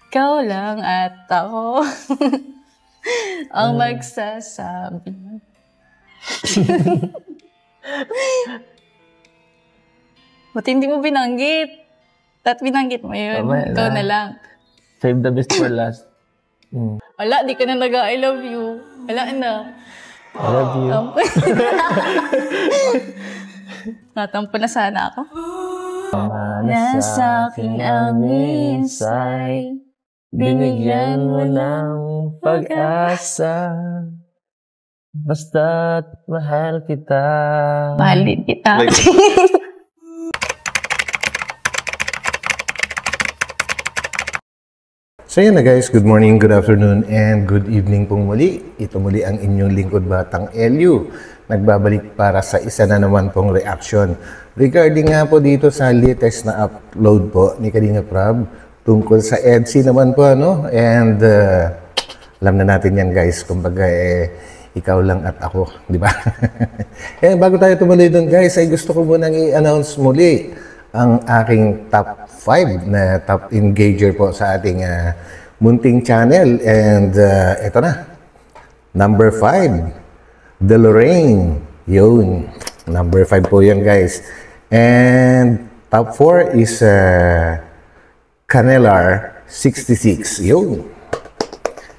Ikaw lang at ako ang magsasabi. Buti hindi mo binanggit. At binanggit mo yun. Ikaw na lang. Save the best for last. Wala, di ka na I love you. Wala na. I love you. Natampo na sana ako. Nasa aking ang minsay, binigyan mo ng pag-asa. Basta't mahal kita. Mahal din kita. So yun na guys, good morning, good afternoon, and good evening pong muli. Ito muli ang inyong lingkod batang Elyu. Nagbabalik para sa isa na naman pong reaction. Regarding nga po dito sa latest na upload po ni Kalinga Prab tungkol sa EDSI naman po, ano? And alam na natin yan guys, kumbaga ikaw lang at ako, di ba? And bago tayo tumuloy doon guys, ay gusto ko munang i-announce muli ang aking top 5 na top engager po sa ating munting channel. And ito na, number 5, The Lorraine. Yun, number 5 po yan guys. And top 4 is Canelar 66. Yun.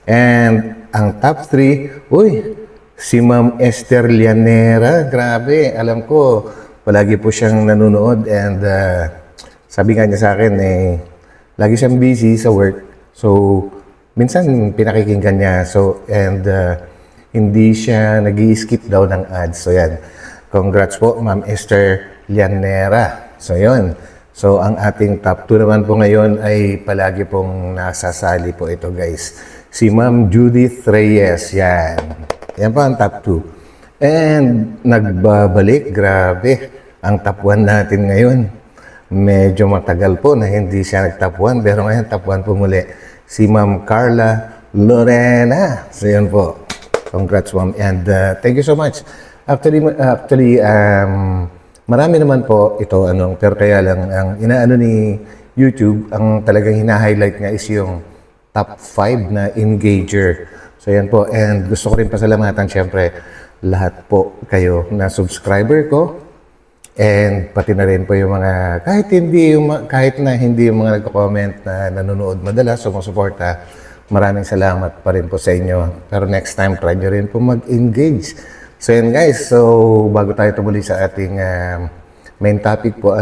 And ang top 3, uy, si Ma'am Esther Llanera. Grabe, alam ko, palagi po siyang nanonood. And sabi nga niya sa akin, lagi siyang busy sa work. So, minsan pinakikinggan niya. So, and hindi siya nag-i-skip daw ng ads. So, yan. Congrats po, Ma'am Esther Llanera. So, yun. So, ang ating top 2 naman po ngayon ay palagi pong nasasali po ito, guys. Si Ma'am Judith Reyes. Yan. Yan po ang top 2. And nagbabalik. Grabe. Ang top 1 natin ngayon. Medyo matagal po na hindi siya nag-top 1. Pero ngayon, top 1 po muli. Si Ma'am Carla Lorena. So, yun po. Congrats, Ma'am. And thank you so much. Actually, marami naman po ito, pero kaya lang, ang inaano ni YouTube, ang talagang hina-highlight niya is yung top 5 na engager. So, yan po. And gusto ko rin pasalamatan, syempre, lahat po kayo na subscriber ko. And pati na rin po yung mga, kahit na hindi yung mga nagko-comment na nanonood madalas, sumusuporta, maraming salamat pa rin po sa inyo. Pero next time, try nyo rin po mag-engage. So yan guys, so bago tayo tumuloy sa ating main topic po,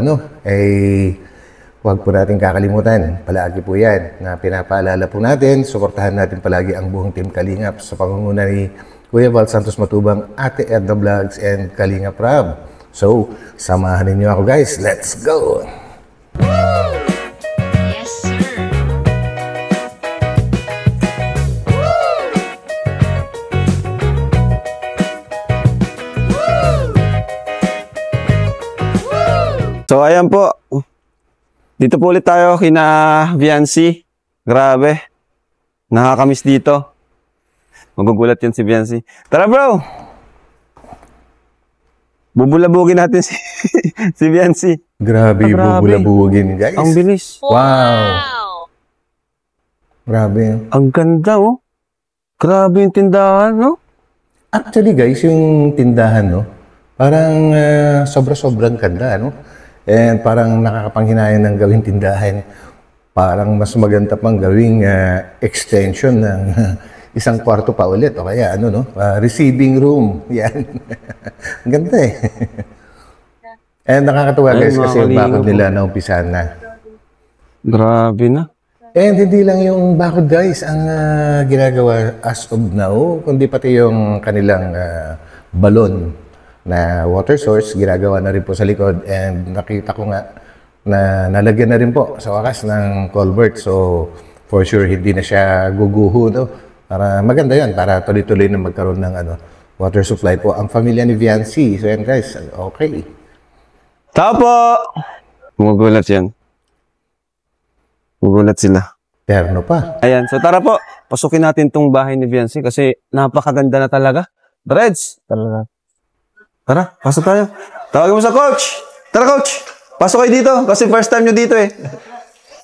huwag po natin kakalimutan. Palagi po yan na pinapaalala po natin, suportahan natin palagi ang buong Team Kalingap sa pangunguna ni Kuya Val Santos Matubang, Ate Edna Vlogs, and Kalinga Prab. So, samahan ninyo ako guys. Let's go! Yes, sir. So, ayan po. Dito po ulit tayo kina Viancy. Grabe. Nakakamiss dito. Magugulat yan si Viancy. Tara bro! Bubulabugin natin si Viancy. Grabe, bubulabugin guys. Ang bilis. Wow! Grabe. Ang ganda oh. Grabe yung tindahan, no? Actually guys, yung tindahan, no? Parang sobra-sobrang ganda, no? And parang nakakapanghinayang ng gawing tindahan. Parang mas maganda pang gawing extension ng isang kwarto pa ulit. O kaya, receiving room. Yan. Ang ganda eh. And nakakatuwa guys kasi yung bakod nila naumpisahan na. Grabe na. And hindi lang yung bakod guys ang ginagawa as of now, kundi pati yung kanilang balon na water source, ginagawa na rin po sa likod. And nakita ko nga na nalagyan na rin po sa wakas ng culvert. So, for sure, hindi na siya guguho. No? Para maganda yan, para tuloy-tuloy na magkaroon ng water supply po ang pamilya ni Viancy. So, yan guys, okay. Tapo! Magulat yan. Magulat sila. Terno pa. Ayan, so tara po. Pasukin natin tong bahay ni Viancy kasi napakaganda na talaga. Dreads! Tara, pasok tayo. Tawagin mo sa coach. Tara coach, pasok kayo dito kasi first time nyo dito eh.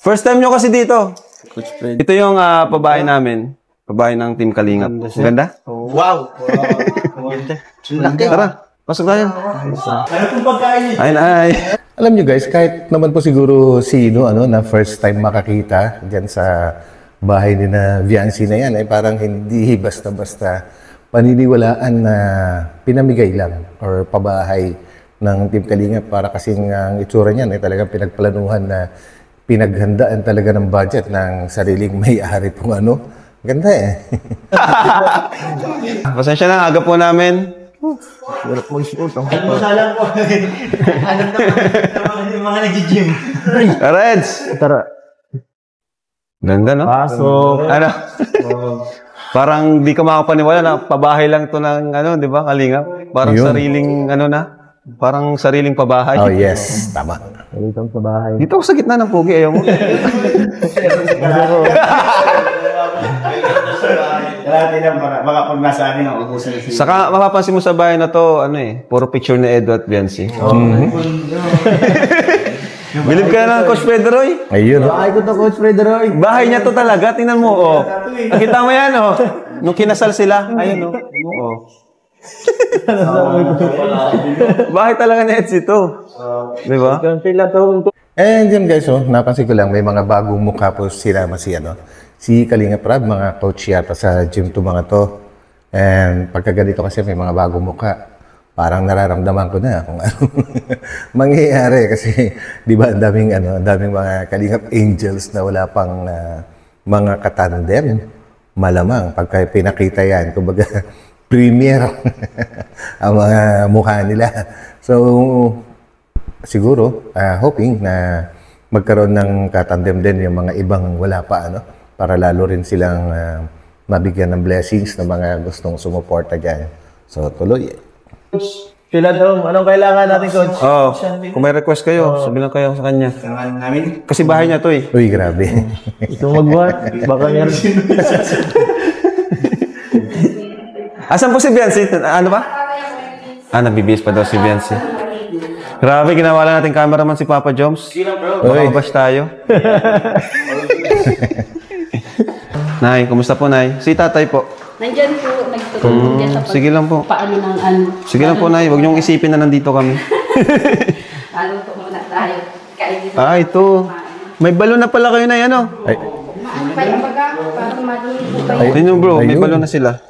First time nyo kasi dito. Coach Fred. Ito yung pabahay namin. Pabahay ng Team Kalingap. Ganda? Wow! Laki. Tara, pasok tayo. Ano kung pagkain? Ay. Alam nyo guys, kahit naman po siguro sino na first time makakita dyan sa bahay ni na Viancy na yan, ay parang hindi basta-basta paniniwalaan na pinamigay lang or pabahay ng Team Kalingap para kasing ang itsura niyan ay talagang pinagplanuhan na pinaghandaan talaga ng budget ng sariling may-ari pong Ganda eh. Pasensya na, aga po namin. Hirap mag-shoot. Masalang po. Hanap naman yung mga nag-gym. Reds! Tara. Ganda, no? Pasok. Ano? Parang di ka makapaniwala na pabahay lang to ng di ba, Kalingap? Parang Ayun. sariling, parang sariling pabahay. Oh yes, tama. Dito sa bahay. Dito ako sa gitna ng pugi, ayaw mo. Baka pag nasa anin, ubusan na Saka mapapansin mo sa bahay na to, puro picture ni Edo at Viancy. Bilib ka na, Coach Pedroy. Ayun. Bahay ko to, Coach Fred Roy. Bahay niya to talaga, tingnan mo, Nakita mo yan, Nung kinasal sila, ayun, Bahay talaga ni Edsy to. Di ba? And yun guys, napansin ko lang, may mga bagong mukha po sila si Kalingap Rab, mga coach yata sa gym to mga to. And pagka ganito kasi may mga bagong mukha, parang nararamdaman ko na kung ano mangyayari kasi di ba ang daming mga Kalingap Angels na wala pang mga katandem. Malamang pagka pinakita yan, kumbaga premier ang mga mukha nila. So siguro hoping na magkaroon ng katandem din yung mga ibang wala pa para lalo rin silang mabigyan ng blessings ng mga gustong sumuporta dyan. So tuloy. Piladong, anong kailangan natin, Coach? Kung may request kayo, sabihin lang kayo sa kanya. namin. Kasi bahay niya to Uy, grabe. Ito magbuhat. Baka meron. Asan po si Viancy? Ano ba? Nabibis pa daw si Viancy. Grabe, ginawa lang natin cameraman si Papa Joms. Makabash tayo. Nay, kumusta po, Nay? Si tatay po. Nandyan po, nagtutulog dyan sa Sige lang po. paano ng Sige lang po, Nay. Huwag niyong isipin na nandito kami. Paano po muna tayo. Kainin Ito. May balon na pala kayo, Nay, Ay, Kaya baga, parang maliit po kayo. Ayun bro, may Ayun. balon na sila.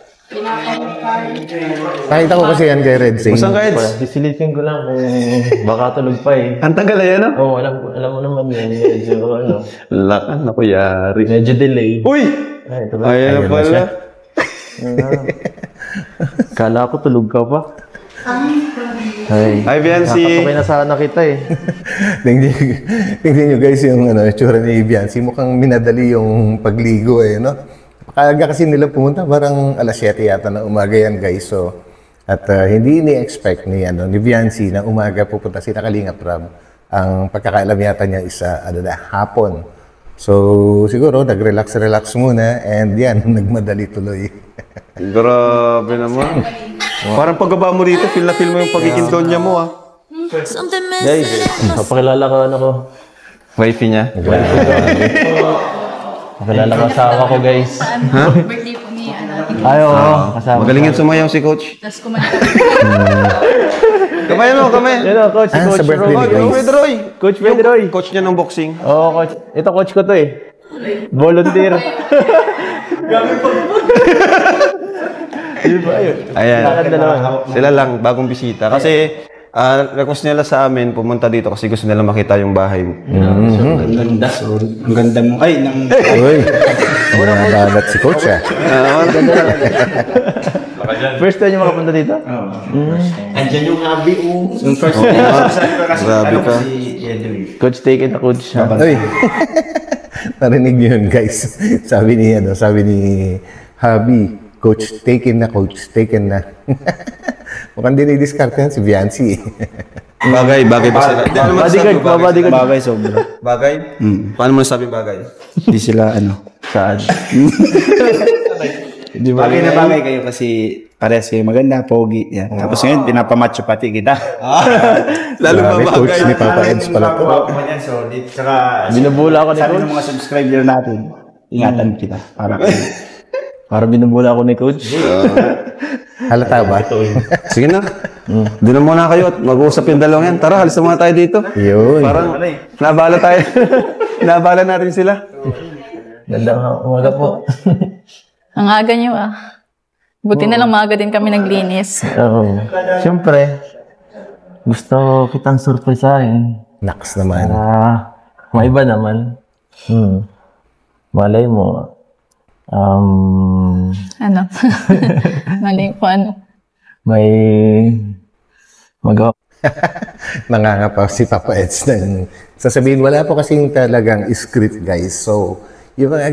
nakita ko kasi yan kay Red Sing. Saan ka, Eds? Sisilipin ko lang kung baka tulog pa eh. Ang tagal na yan, Oo, alam mo naman yan. Medyo, Lakan, ako yari. medyo delay. Uy! Ay, ito ba? Ayan na Ayun na pala. siya. Kala ko tulog ka pa. Ay, Hi, Viancy. nakakapay na sana kita eh. Tingnan nyo guys yung itsura ni Viancy. Mukhang minadali yung pagligo Kaya kasi nila pumunta, parang alas 7 yata na umaga yan guys. So, at hindi ni-expect ni Viancy na umaga pupunta si Kalingap Rab. Ang pagkakaalam yata niya isa hapon. So, siguro nag-relax muna and yan, nagmadali tuloy. Grabe naman. Parang pagbaba mo dito, feel na feel mo yung pagiging donya mo, Guys, papakilala ko ko. Wifey niya. Pakilala ko asawa ko guys. Birthday po ni Ay, oo. Kasama. Magaling yan sumayaw si Coach. Tapos kumanta. Kamay mo, kamay. Yan o, Coach. Sa Coach birthday ni Roy. Grace. Pedroy. Coach Pedroy. Coach niya ng boxing. Oo, Coach. Ito, Coach ko to eh. Volunteer. Di ba yun? Ayan. Lakad na naman. Sila lang, bagong bisita. Kasi, request nila sa amin pumunta dito kasi gusto nila makita yung bahay. Ang ganda. Ang ganda mo. Ay, Uy, nabalat si Coach First time yung makapunta dito? Andyan yung hobby. Yung first Grabe ka. Coach, take it na, Coach. Uy, narinig niyo yun guys. Sabi ni Habi, Coach, taken na, Coach, taken na. Mukhang dinidiscard yan si Viancy. Bagay ba sila? Bodyguard, bodyguard. bagay sobra. Bagay? Paano mo nasabi bagay? Hindi sila Saan? Di ba? Bagay na bagay kayo kasi pares kayo maganda, pogi. Yan. Tapos ngayon, pinapamacho pati kita. Lalo ba Grabe, Coach bagay? ni Papa Eds pala to. So, tsaka Binubula ako ni sabi Coach. ng mga subscriber natin, ingatan kita. Para binubula ako ni Coach. Halata ba? Sige na. Doon na muna kayo at mag-uusap yung dalawang yan. Tara, halis na muna tayo dito. Yun. Parang nabala tayo. Nabala natin sila. Gandang umaga po. Ang aga niyo Buti na lang maaga din kami naglinis. Oo. Siyempre, gusto kitang surprisahin. Naks naman. Maiba naman. Malay mo. Ano? Malay ko ano. May magawa. Nangangapa si Papa Eds. Sasabihin, wala po kasing talagang script, guys. So, yung mga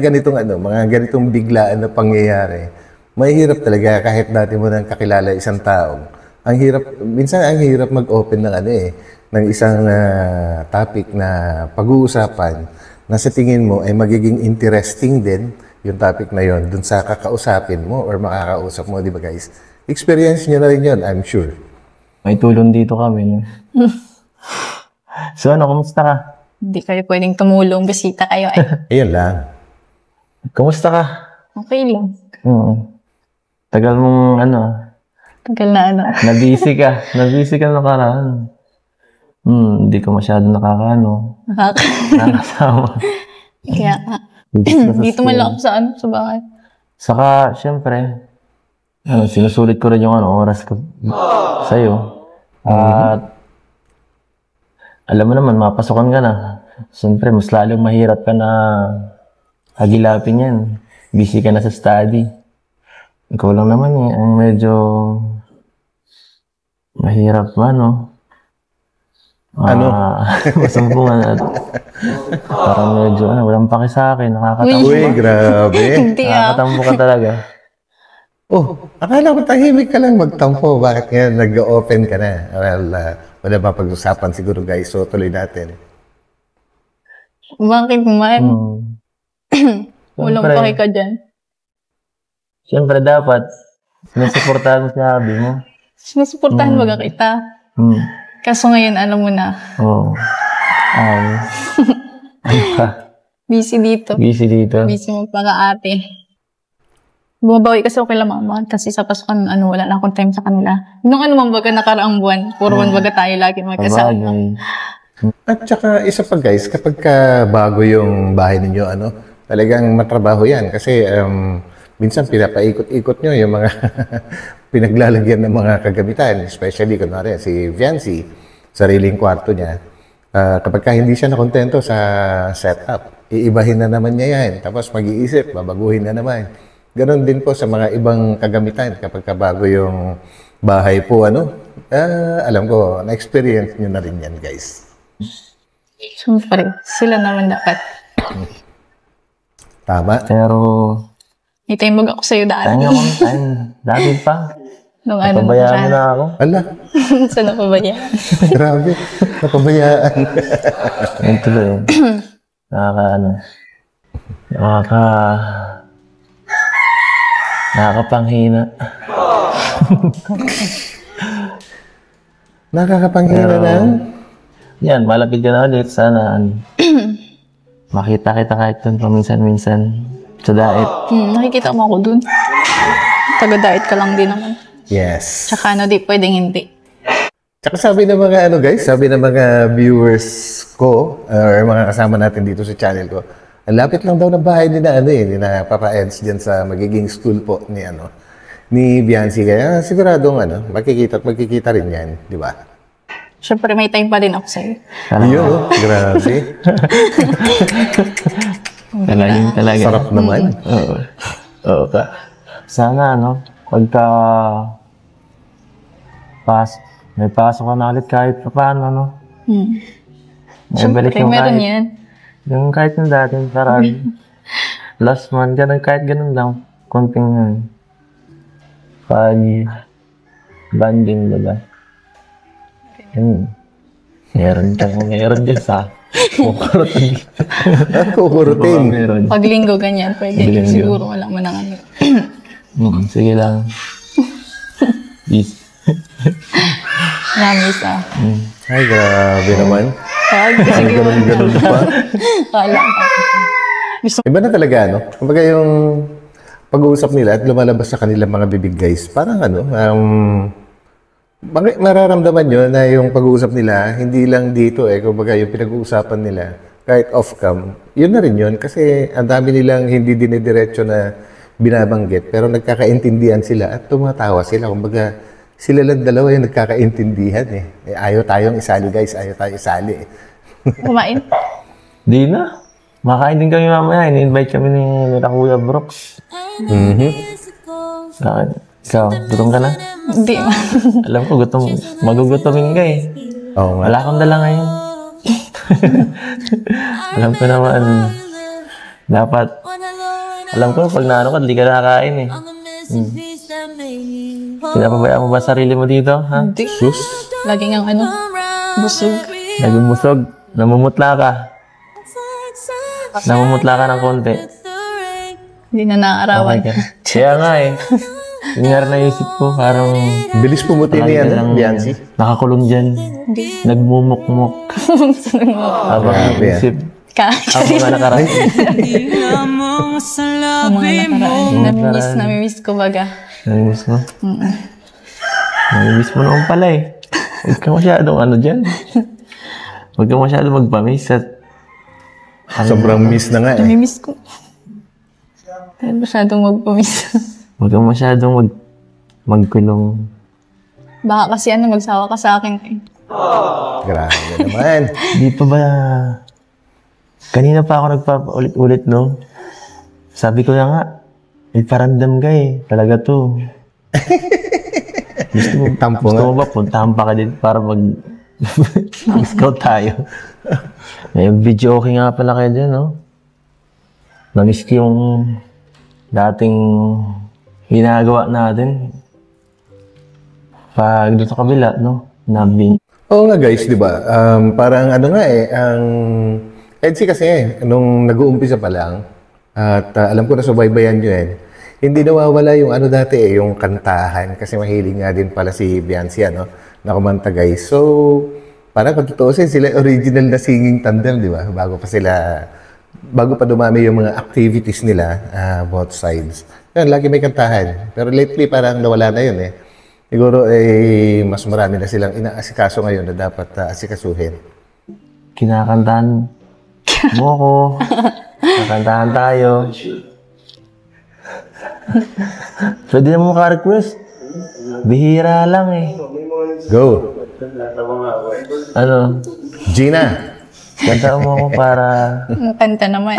ganitong biglaan na pangyayari, mahirap talaga kahit dati mo nang kakilala isang tao. Minsan ang hirap mag-open ng ng isang topic na pag-uusapan na sa tingin mo ay magiging interesting din yung topic na yon dun sa kakausapin mo or makakausap mo, di ba guys? Experience nyo na rin yun, I'm sure. May tulong dito kami. So kumusta ka? Hindi kayo pwedeng tumulong, bisita kayo Ayun lang. Kumusta ka? Okay lang. Tagal mong Tagal na na-busy ka. Na-busy ka nakaraan. Hindi ka masyado nakakasama. Kaya dito man lang ako sa bahay. Saka, syempre, sinusulit ko rin yung oras ko sa'yo. At alam mo naman, mapasukan ka na. Siyempre, mas lalong mahirap ka na hagilapin yan. Busy ka na sa study. Ikaw lang naman ang medyo mahirap ba, no? Masumpungan at parang medyo, walang paki sa akin, nakakatampo. Uy, grabe. Nakakatampo ka talaga. Akala ko tahimik ka lang magtampo. Bakit nga nag-open ka na? Well, wala ba pag-usapan siguro guys, so tuloy natin. Bakit man? Walang paki ka dyan. Siyempre dapat, sinusuportahan mo si hobby mo. Sinusuportahan ba kita? Kaso ngayon, alam mo na. Ano ka? Busy dito. Busy magpaka-ate. Bumabawi kasi ako kay mama. Kasi sa pasukan, wala na akong time sa kanila. Nung baga nakaraang buwan, puro baga tayo lagi magkasama. At saka isa pa guys, kapag bago yung bahay ninyo, talagang matrabaho yan. Kasi minsan pinapaikot-ikot nyo yung mga pinaglalagyan ng mga kagamitan. Especially, kunwari, si Viancy, sariling kwarto niya. Kapag hindi siya nakontento sa setup, iibahin na naman niya yan. Tapos mag-iisip, babaguhin na naman. Ganon din po sa mga ibang kagamitan. Kapag bago yung bahay po, alam ko, na-experience nyo na rin yan, guys. Siyempre, sila naman dapat. Tama. Pero may time ako sa'yo dati. Dati pa. Nung napabayaan mo na ako. Ala. Saan napabayaan? Grabe. Napabayaan. Yan tuloy. Nakakapanghina. Nakakapanghina na? Yan, malapit ka na ulit. Sana makita kita kahit dun paminsan-minsan sa diet. Nakikita mo ako dun. Taga-diet ka lang din naman. Yes. Tsaka di pwedeng hindi. Tsaka sabi ng mga sabi ng mga viewers ko, or mga kasama natin dito sa channel ko, ang lapit lang daw ng bahay ni na Papa Eds dyan sa magiging school po ni Viancy. Kaya siguradong magkikita rin yan, di ba? Siyempre may time pa din ako sa'yo. Yun, grabe. Talaga. Sarap naman. Oo ka. Sana, pagka may pasok ka na ulit kahit paano, Siyempre, meron yan. Yung kahit yung dating parang last month, kahit ganun lang, konting banding, diba? Meron dyan sa kukurutin. Pag linggo ganyan, pwede. Siguro wala mo nang sige lang. Peace. Namis Ay, grabe naman. Sige. Ganun pa. Kala ka. Iba na talaga, no? Kumbaga yung pag-uusap nila at lumalabas sa kanilang mga bibig, guys, parang mararamdaman nyo na yung pag-uusap nila, hindi lang dito kumbaga yung pinag-uusapan nila, kahit off-cam, yun na rin yun. Kasi ang dami nilang hindi dinidiretso na binabanggit, pero nagkakaintindihan sila at tumatawa sila. Kumbaga, sila lang dalawa yung nagkakaintindihan ayaw tayong isali, guys. Ayaw tayong isali Kumain. Di na. Makain din kami mamaya. Ini-invite kami ni Kuya Brooks. Bakit? Ikaw, gutom ka na? Hindi. Alam ko, magugutomin ka Oo nga. Wala kang dala ngayon. Alam ko naman, dapat, alam ko, pag naano ka, hindi ka nakakain Pinapabayaan mo ba sarili mo dito, ha? Hindi. Laging ang busog. Naging busog, namumutla ka. Namumutla ka ng konti. Hindi na naarawan. Okay ka. Kaya nga Yun nga rin naisip ko, parang Bilis pumuti na yan, Biancy. nakakulong dyan. Nagmumukmuk. Habang naisip. Ako nga nakaraan. Ang mga nakaraan. Namimiss ko baga. Namimiss mo? Namimiss mo naman pala Huwag ka masyadong dyan. Huwag ka masyadong magpamiss at Sobrang miss na nga Namimiss ko. Dahil masyadong magpamiss. Huwag kang masyadong magkulong. Baka kasi magsawa ka sa akin Grabe naman. Di pa ba... Kanina pa ako nagpapaulit-ulit, no? Sabi ko na nga, may paramdam ka Talaga to. Gusto mo ba puntahan pa ka din para mag-scout tayo? May video okay nga pala kayo dyan, no? Namiss ko yung dating ginagawa natin. Pag dito sa kabila, no? Oo nga, guys, di ba? Parang ang EDSI kasi nung nag-uumpisa pa lang, at alam ko na subaybayan nyo hindi nawawala yung dati yung kantahan, kasi mahilig nga din pala si Biancy, na kumanta, guys. So, parang kung tutuusin, sila original na singing tandem, di ba? Bago pa dumami yung mga activities nila, both sides. Yan, lagi may kantahan. Pero lately, parang nawala na yun Siguro, mas marami na silang inaasikaso ngayon na dapat asikasuhin. Kinakantahan mo ako. Kakantahan tayo. Pwede na mo ka-request. Bihira lang Go! Gina! Kanta mo ako para... Kanta naman.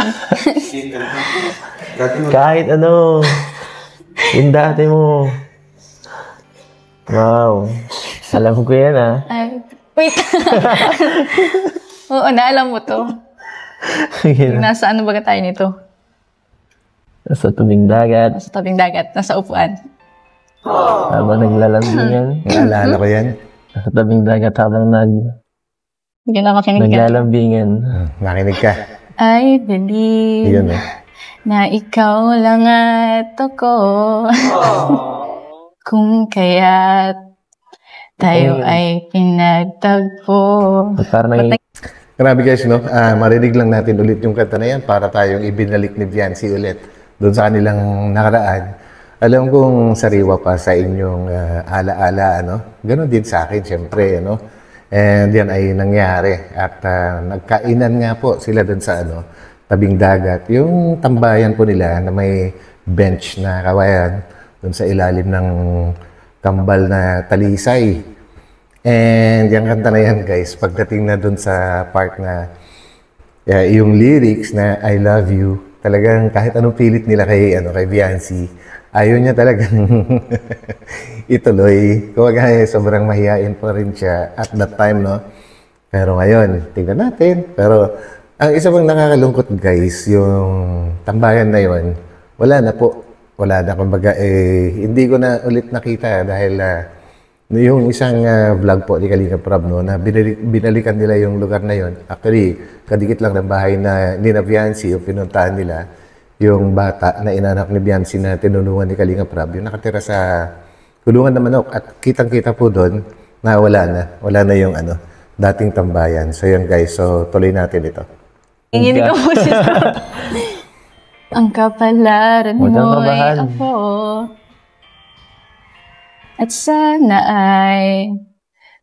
Kahit yung dati mo. Wow. Alam ko yan, Ay, wait. Oo, alam mo to. Nasa baga tayo nito? Nasa tabing dagat. Nasa tabing dagat. Nasa upuan. Habang naglalambingan. Naalala ko yan. Nasa tabing dagat habang Hindi na makinig ka. naglalambingan. Nakinig ka. I believe Yun na ikaw lang at ako. Kung kaya't tayo ay pinagtagpo. Parang Grabe, guys, no? Marinig lang natin ulit yung kanta na yan para tayong ibinalik ni Biancy ulit doon sa kanilang nakaraan. Alam kong sariwa pa sa inyong alaala, Ganon din sa akin, syempre, And yan ay nangyari. At nagkainan nga po sila doon sa tabing dagat. Yung tambayan po nila na may bench na kawayan doon sa ilalim ng kambal na talisay. And yung kanta na yan, guys, pagdating na doon sa part na yung lyrics na I love you, talagang kahit anong pilit nila kay Biancy, ayaw niya talagang ituloy. Kumbaga, sobrang mahihain pa rin siya at that time, Pero ngayon, tingnan natin. Pero ang isa pang nakakalungkot, guys, yung tambayan na yun, wala na po. Wala na. Kumbaga, hindi ko na ulit nakita dahil yung isang vlog po ni Kalinga Prab, na binalikan nila yung lugar na yon. Actually, kadikit lang ng bahay ni Biancy, yung pinuntahan nila, yung bata na inanak ni Biancy na tinulungan ni Kalinga Prab, yung nakatira sa kulungan ng manok. At kitang-kita po doon na wala na yung dating tambayan. So yun, guys, so tuloy natin ito. Ingin ka po siya. Ang kapalaran Huwag kang mo'y kabahan. ako. At sana ay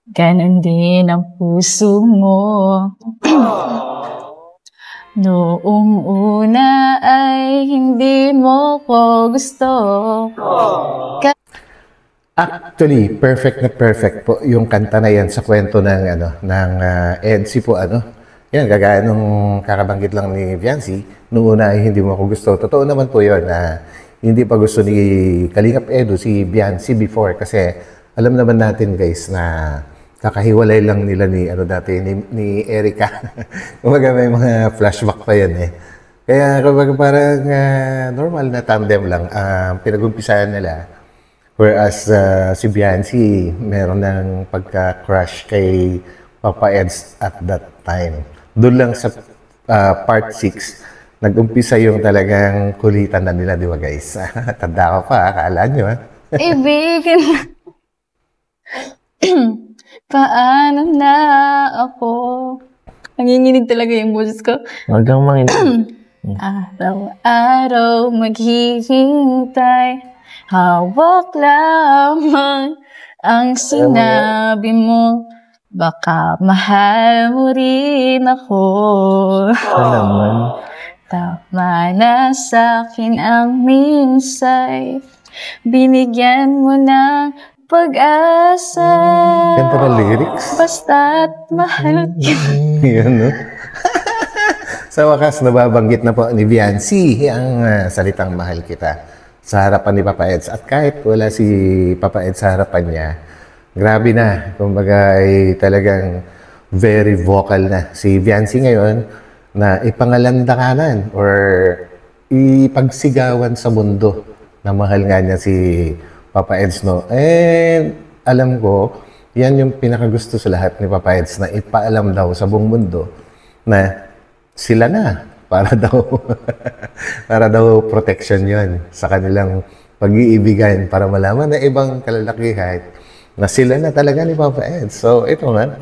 ganon din ang puso mo. Noong una ay hindi mo ko gusto. Actually, perfect na perfect po yung kanta na yan sa kwento ng EDSI po Yan, gagaya nung kakabanggit lang ni Viancy, noong una ay hindi mo ako gusto. Totoo naman po yun na hindi pa gusto ni Kalingap Edu si Viancy before kasi alam naman natin guys na kakahiwalay lang nila ni Erica. Kumbaga may mga flashback pa yan eh. Kaya kumbaga parang normal na tandem lang pinag-umpisahan nila. Whereas si Viancy meron ng pagka-crush kay Papa Eds at that time. Doon lang sa part 6, nag-umpisa yung talagang kulitan na nila, di ba guys? Tanda ko pa, akala nyo ha? Ibigin paano na ako? Nanginginig talaga yung boses ko. Huwag kang manginig. Araw-araw maghihintay, hawak lamang ang sinabi mo. Baka mahal mo rin ako. naman. Tama na sa'kin ang minsay, binigyan mo ng pag-asa. Ganda na lyrics. Basta't mahal kita. Yan, no? Sa wakas, nababanggit na po ni Viancy ang salitang mahal kita sa harapan ni Papa Eds. At kahit wala si Papa Eds sa harapan niya, grabe na. Kumbaga ay talagang very vocal na. Si Viancy ngayon na ipangalandakanan or ipagsigawan sa mundo na mahal nga niya si Papa Eds, no? And alam ko, yan yung pinakagusto sa lahat ni Papa Eds na ipaalam daw sa buong mundo na sila na para daw protection yon sa kanilang pag-iibigan para malaman na ibang kalalakihan na sila na talaga ni Papa Eds. So ito nga,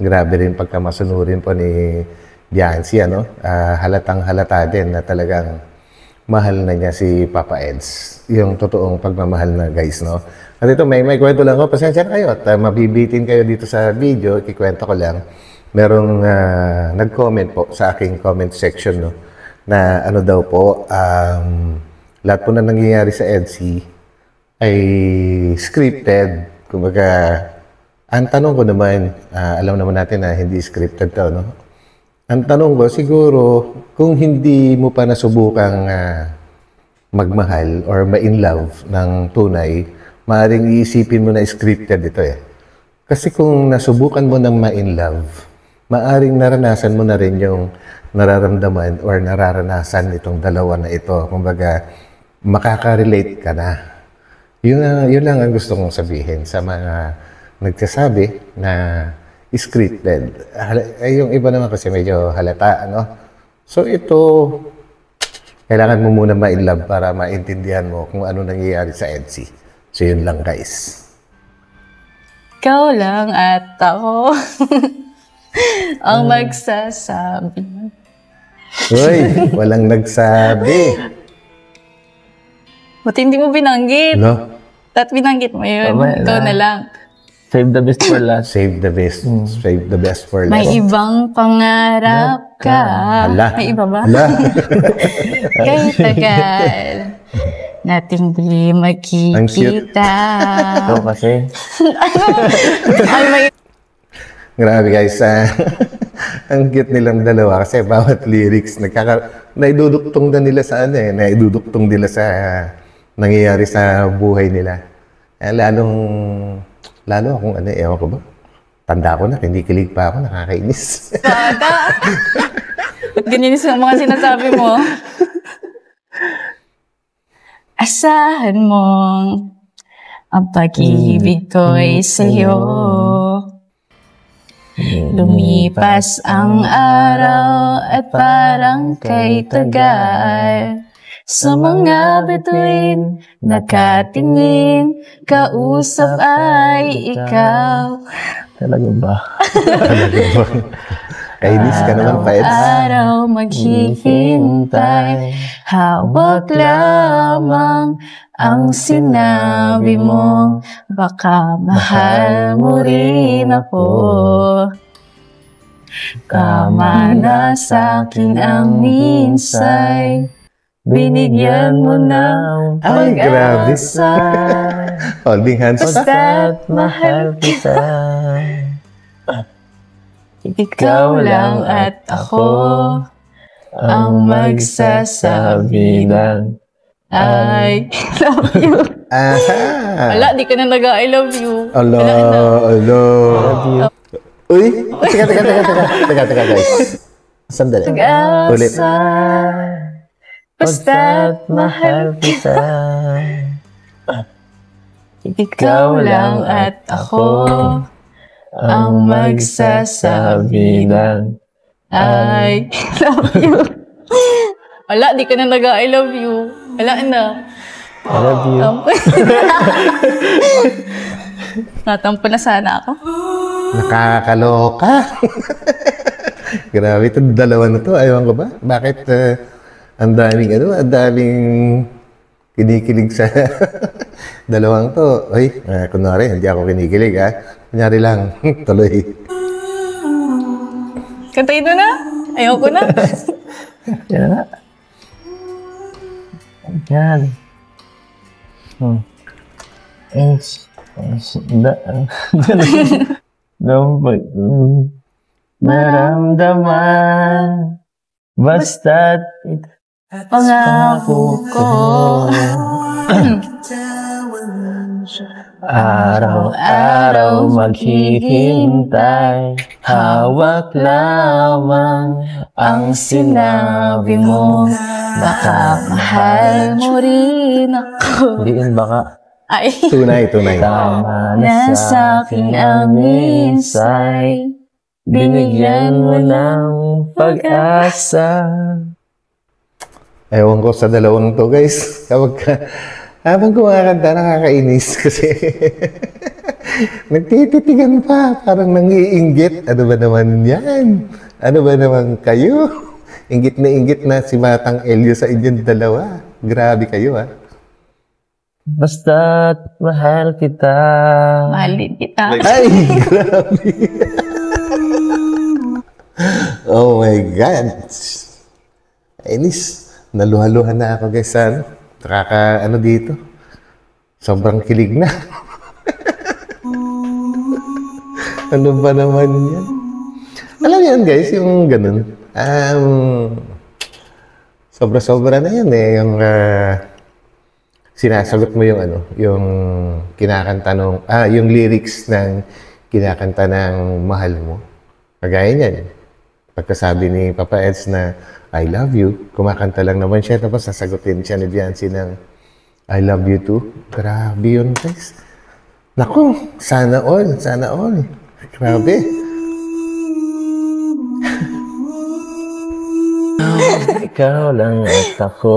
grabe rin pagkamasunurin po ni Viancy, halatang halata din na talagang mahal na niya si Papa Eds. Yung totoong pagmamahal na guys, no? At ito, may kwento lang ako. Pasensya na kayo at mabibitin kayo dito sa video. Ikikwento ko lang. Merong nag-comment po sa aking comment section, no? Na ano daw po, lahat po na nangyayari sa EDSI ay scripted. Kumbaga, ang tanong ko naman, alam naman natin na hindi scripted to, no? Ang tanong ko, siguro, kung hindi mo pa nasubukang magmahal or ma-in love ng tunay, maaaring iisipin mo na scripted ito eh. Kasi kung nasubukan mo ng ma-in love, maaaring naranasan mo na rin yung nararamdaman or nararanasan itong dalawa na ito. Kumbaga, makaka-relate ka na. Yun lang ang gusto kong sabihin sa mga nagsasabi na scripted. Yung iba naman kasi medyo halata, ano? So ito, kailangan mo muna ma-in love para maintindihan mo kung ano nangyayari sa EDSI. So yun lang guys. Ikaw lang at ako ang magsasabi. Uy, walang nagsabi. Ba't hindi mo binanggit? No? At binanggit mo yun. Tama Ikaw na. na lang. Save the best for last. Save the best. Save the best for last. May ibang pangarap ka. Hala. May iba ba? Hala. Kahit tagal nating di Ang cute. magkikita. Ito kasi. Ay, may Grabe guys. Ang cute nilang dalawa kasi bawat lyrics naiduduktong na nila sa naiduduktong nila sa nangyayari sa buhay nila. Lalo akong ewan ko ba? Tanda ko na, kinikilig pa ako, nakakainis. bata. Ba't ganyan yung mga sinasabi mo? Asahan mong ang pag-ibig ko'y sa'yo. Lumipas ang araw at parang kay tagal. Sa mga bituin, nakatingin, kausap ay ikaw. Talaga ba? Talaga ba? Kainis ka naman, Paeds. Araw maghihintay, hawak lamang ang sinabi mo, baka mahal mo rin ako. Tama na sa'kin ang minsay, binigyan mo ng Ay, grabe. pag-asa. Holding hands. Basta't mahal kita. Ikaw lang at ako ang magsasabi ng I love you. Aha. Wala, di ka na nag-I love you. Alo, Wala na. alo. Uy, teka, guys. Sandali. Ulit. Pag-asa, basta't mahal kita. ikaw lang at ako ang magsasabi ng I love you. Wala, di ka na nag-I love you. Wala na. I love you. Natampo na sana ako. Nakakaloka. Grabe, itong dalawa na to. Ayaw ko ba? Bakit ang daming kinikilig sa dalawang to. Ay, kunwari, hindi ako kinikilig, ha? Kunyari lang, tuloy. Kantayin mo na. Ayaw ko na. Yan na. Yan. Naramdaman basta't Pangako ko. araw-araw maghihintay, hawak lamang ang sinabi mo, Baka mahal mo rin ako. Hindi yun baka. Ay. Tunay. Tama Na na sa'kin ang minsay, binigyan mo ng pag-asa. Ewan ko sa dalawang to, guys. Habang kumakanta, nakakainis kasi nagtititigan pa, parang nangiinggit. Ano ba naman yan? Ano ba naman kayo? Inggit na si Batang Elio sa inyong dalawa. Grabe kayo, ha? Basta't mahal kita. Mahalin kita. Ay, grabe. Oh my God. Inis. Naluha-luha na ako, guys. Ano dito? Sobrang kilig na. Ano ba naman yan? Alam yan, guys, yung ganun. Sobra-sobra na yan eh. Yung sinasagot mo yung yung kinakanta yung lyrics ng kinakanta ng mahal mo. Kagaya niyan. Pagkasabi ni Papa Eds na I love you, kumakanta lang naman siya, tapos sasagutin siya ni Biancy ng I love you too. Grabe yun, guys. Naku, sana all. Grabe. Ikaw lang at ako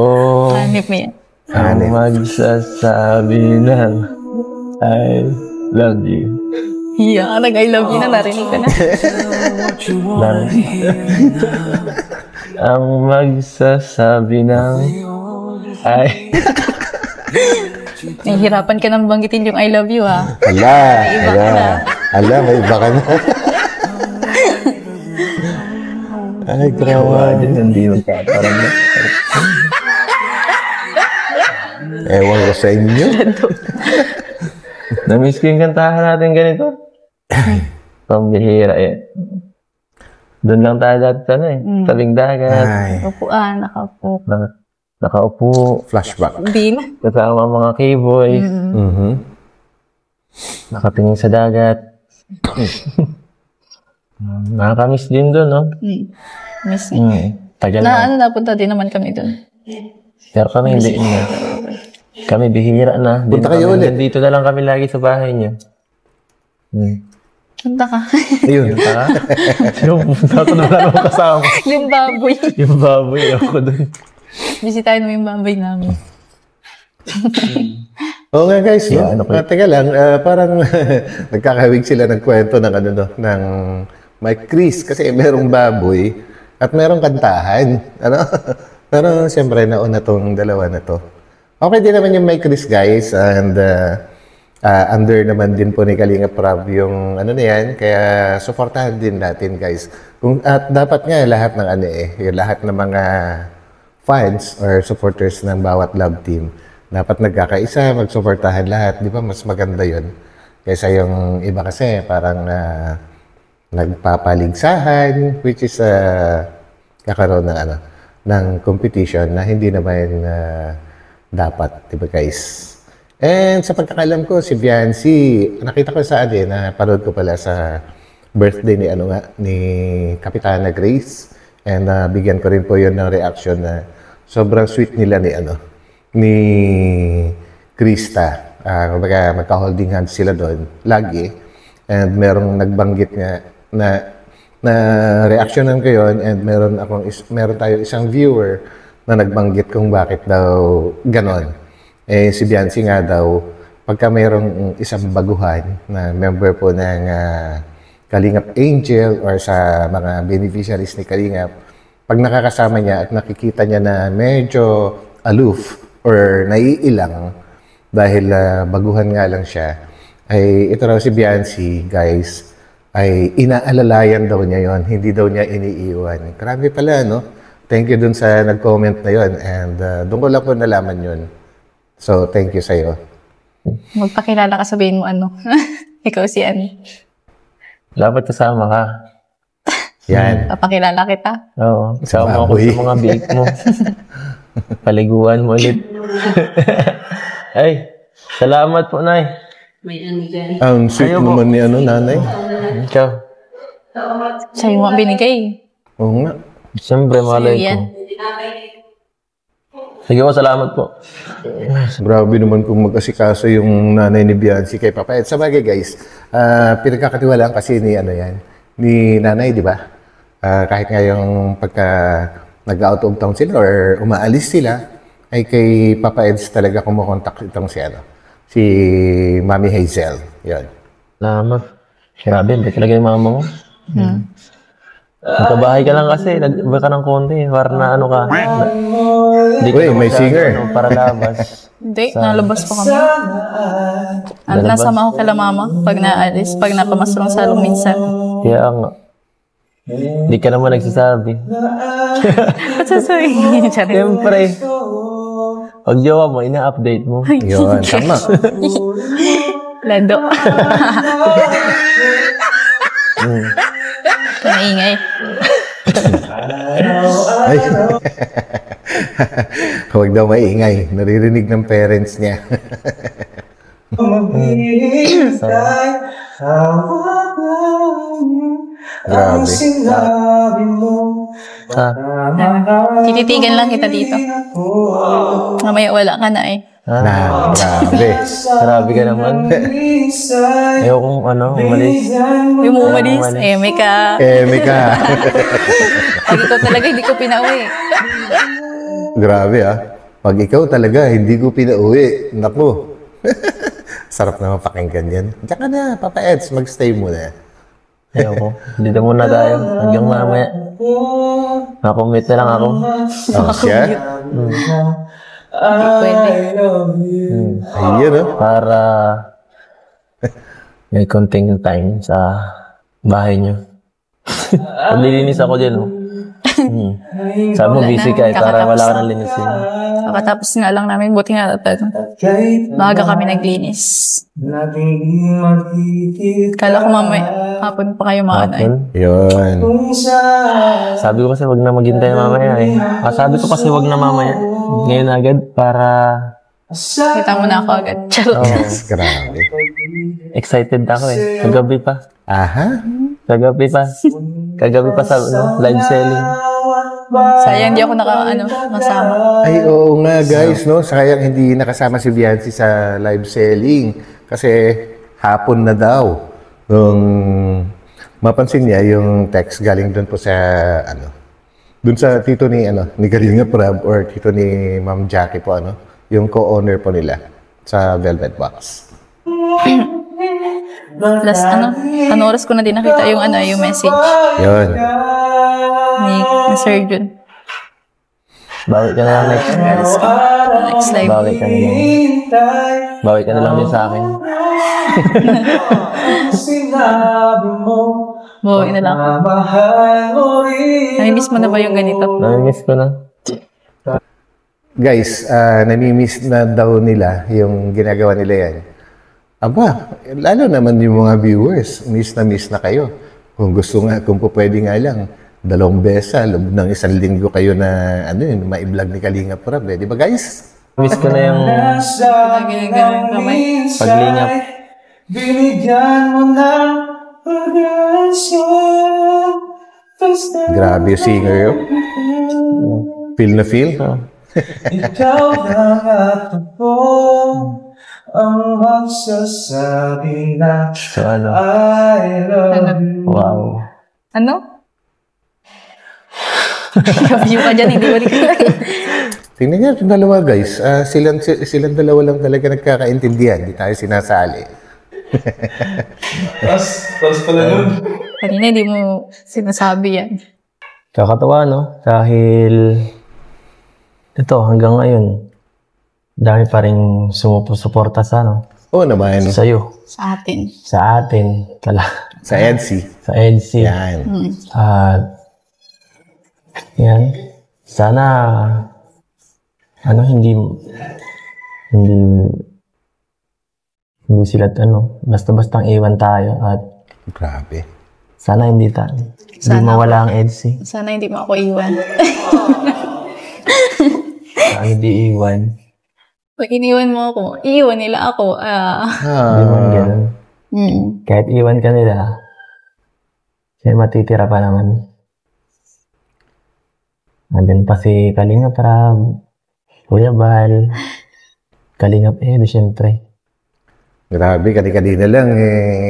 Hanip mo yan. ang magsasabi ng I love you. Yeah, nag-I love you na, narinig ko na. Ang magsasabi ng I Nahihirapan ka nang banggitin yung I love you, ha? Ala, may iba ka na. Ay, grabe. hindi magkakaroon. Ewan ko sa inyo. Na-miss ko yung kantahan natin ganito. Pambihira eh. Doon lang tayo dati tabing dagat. Ay, Upuan, nakaupo. Nakaupo. flashback. Hindi na. Kasama mga K-boys. Nakatingin sa dagat. Nakakamiss din doon, no? Miss me. Tagal Na, na. napunta din naman kami doon. Pero kami hindi na. Kami bihira na. Punta kayo ulit. Dito na lang kami lagi sa bahay niyo. Punta ka. Ayun. Yung punta ko na lang kasama. Yung baboy. Yung baboy ako doon. Bisitahin mo yung baboy namin. Oo nga, guys. Yeah, No? Teka lang, parang nagkakawig sila ng kwento ng ng Mike Chris, kasi merong baboy at merong kantahan. Ano? Pero siyempre, nauna tong dalawa na to. Okay din naman yung Mike Chris, guys. And under naman din po ni Kalinga Prab yung ano na yan. Kaya supportahan din natin, guys. At dapat nga lahat ng yung lahat ng mga fans or supporters ng bawat love team, dapat nagkakaisa, magsuportahan lahat. Di ba? Mas maganda yun. Kaysa yung iba kasi parang nagpapaligsahan, which is kakaroon ng ng competition na hindi naman dapat, di ba guys? And sa pagkakalam ko, si Viancy, nakita ko sa napanood ko pala sa birthday ni ni Kapitana Grace, and bigyan ko rin po yun ng reaction na sobrang sweet nila ni Krista. Kumbaga magka-holding hands sila doon lagi, and merong nagbanggit nga na reaksyonan ko yun, and meron tayo isang viewer na nagbanggit kung bakit daw ganon. Si Biancy nga daw, pagka mayroong isang baguhan na member po ng Kalingap Angel or sa mga beneficiaries ni Kalingap, pag nakakasama niya at nakikita niya na medyo aloof or naiilang dahil baguhan nga lang siya, ay ito raw si Biancy, guys, ay inaalalayan daw niya yon, hindi daw niya iniiwan. Grabe pala, no? Thank you dun sa nag-comment na yon, and doon ko lang po nalaman yun. So, thank you sa'yo. Magpakilala ka, sabihin mo ikaw si Dapat kasama ka. Yan. Papakilala kita. Oo. Kasama ako sa mga bake mo. Paliguan mo ulit. Ay, salamat po, Nay. May dyan. Ang sweet naman ni nanay. Ikaw. Siya yung binigay. Oo nga. Siyempre, malay ko. Sige po, salamat po. Grabe naman kung mag-asikaso yung nanay ni Biancy kay Papa Ed. Sa bagay, guys, pinagkakatiwalaan kasi ni ni nanay, di ba? Kahit nga yung pagka nag-out of town sila or umaalis sila, ay kay Papa Eds talaga kumukontak itong si Mami Hazel. Yun. Salamat. Grabe, ba talaga yung mama mo? Magkabahay ka lang kasi, nag-iba ka ng konti, para na ka. Uy, may singer. Para labas. Hindi, nalabas pa kami. At nasama ko kala mama pag naalis, pag napamasarong salong minsan. Kaya nga. Hindi ka naman nagsasabi. Ba't sasabihin? Siyempre. Pag jowa mo, ina-update mo. Yun, tama. Lando. Maingay. Ay. Huwag daw maingay. Naririnig ng parents niya. Grabe. Tititigan lang kita dito. Mamaya wala ka na Grabe. Grabe ka naman. Ayokong umalis. Yung mo umalis, eme ka. Eme ka. Pag ikaw talaga, hindi ko pinauwi. Grabe Pag ikaw talaga, hindi ko pinauwi. Naku. Sarap naman pakinggan yan. Diyan ka na, Papa Eds, mag-stay muna. Ayoko. Dito muna tayo. Hanggang mamaya. Nakumit na lang ako. Siya? Hindi pwede. Ayun, Para may konting time sa bahay niyo. Paglilinis ako dyan, Sabi mo, busy ka para wala ka nang linisin. Kakatapos nga lang namin, buti nga maaga kami naglinis. Kala ko mamaya, hapon pa kayo Hapon? Yun. Sabi ko kasi wag na maghintay mamaya sabi ko kasi wag na mamaya. Ngayon agad para... Kita mo na ako agad. Charot. Grabe. Excited ako Kagabi pa. Aha. Kagabi pa sa live selling. Sayang di ako nasama. Ay, oo nga guys, no? Sayang hindi nakasama si Biancy sa live selling. Kasi hapon na daw. Nung mapansin niya yung text galing doon po sa, doon sa tito ni, ni Kalinga Prab or tito ni Ma'am Jackie po, yung co-owner po nila sa Velvet Box. Plus, ano oras ko na din nakita yung yung message Yun. ni Sir Jun. Bawi ka na lang Next live. Bawi ka na lang. Bawi ka na lang din sa akin. Bawi na lang ako. Namimiss mo na ba yung ganito? Namimiss ko na. Guys, namimiss na daw nila yung ginagawa nila yan. Aba, lalo naman yung mga viewers, miss na kayo. Kung gusto nga, kung po pwede nga lang, 2 beses sa loob ng 1 linggo kayo na, ma-vlog ni Kalinga Prab, di ba guys? Miss ko na yung Ganyan kamay. paglingap. Grabe yung singer yun. Feel na feel. Ikaw lang at ako ang magsasabi na So ano? I love you. Wow. Ano? View ka dyan, hindi ba rin Tingnan niyo yung dalawa guys. Silang dalawa lang talaga nagkakaintindihan. Di tayo sinasali. Tapos pala nun. Kanina hindi mo sinasabi yan. Kakatawa, no? Dahil ito, hanggang ngayon, dami pa rin sumusuporta sa, Oo naman. sa'yo, Sa atin. sa atin, Sa EDC. sa EDC. Yan. At, yan, sana, hindi sila, basta-bastang iwan tayo at Grabe. sana hindi Sana. mawala ang EDC. Sana hindi mo ako iwan. Sana hindi iwan. Pag iniwan mo ako, iiwan nila ako. Hindi man ganun. Kahit iwan ka nila, siya matitira pa naman. Andun pa si Kalinga Prab, Kuya Bal, Kalingap Edo, syempre. Grabe, kanina lang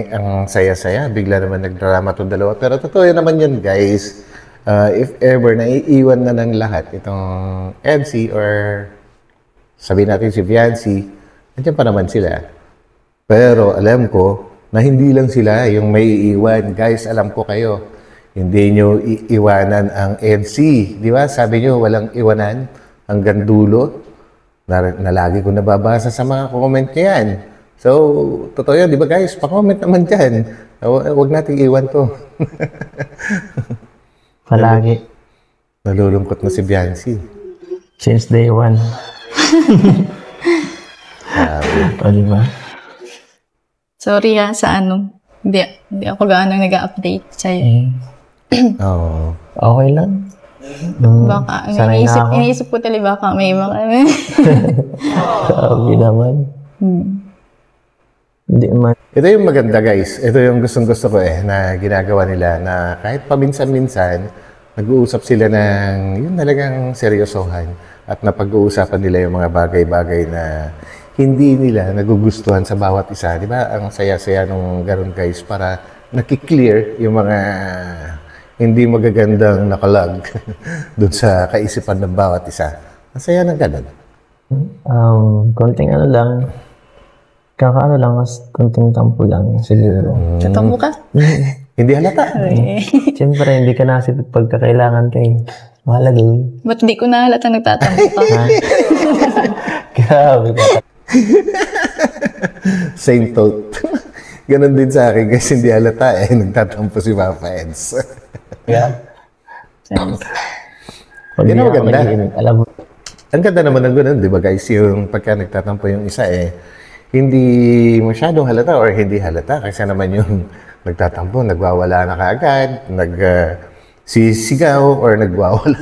ang saya-saya. Bigla naman nagdrama itong dalawa. Pero totoo naman yun, guys. If ever naiiwan na ng lahat itong EDC or sabihin natin si Viancy, nandiyan pa naman sila. Pero alam ko na hindi lang sila yung may iiwan. Guys, alam ko kayo, hindi nyo iiwanan ang EDC. Di ba? Sabi nyo, walang iwanan hanggang dulo. Na lagi ko nababasa sa mga comment nyo yan. So, totoo yun, di ba guys? Pa-comment naman dyan. Huwag nating iwan to. Palagi. Nalulungkot na si Biancy. Since day one. O, di ba? Sorry sa Hindi ako gaano nag-update sa'yo. Oo. Okay lang. Baka, sanay na ako. iniisip ko talaga baka may mga Sabi naman. Hindi man. Ito yung maganda guys. Ito yung gustong-gusto ko na ginagawa nila na kahit paminsan-minsan, nag-uusap sila ng yun talagang seryosohan at napag-uusapan nila yung mga bagay-bagay na hindi nila nagugustuhan sa bawat isa. Di ba? Ang saya-saya nung ganun guys para nakiklear yung mga hindi magagandang nakalag dun sa kaisipan ng bawat isa. Ang saya ng ganun. Konting lang. Kakaano lang, konting tampo lang siguro. Tatambo ka? Hindi halata. Siyempre, hindi ka nasip pagkakailangan kayo. Mahalaga yun. Ba't di ko nahalata nagtatampo ka? Grabe ka. Same thought. Ganon din sa akin guys, hindi halata nagtatampo si Papa Eds. Yeah. Yan ang maganda. Alam mo. Ang ganda naman ng ganun, di ba guys, yung pagka nagtatampo yung isa hindi masyadong halata or hindi halata kasi naman yung nagtatampo, nagwawala na kaagad, sisigaw or nagwawala.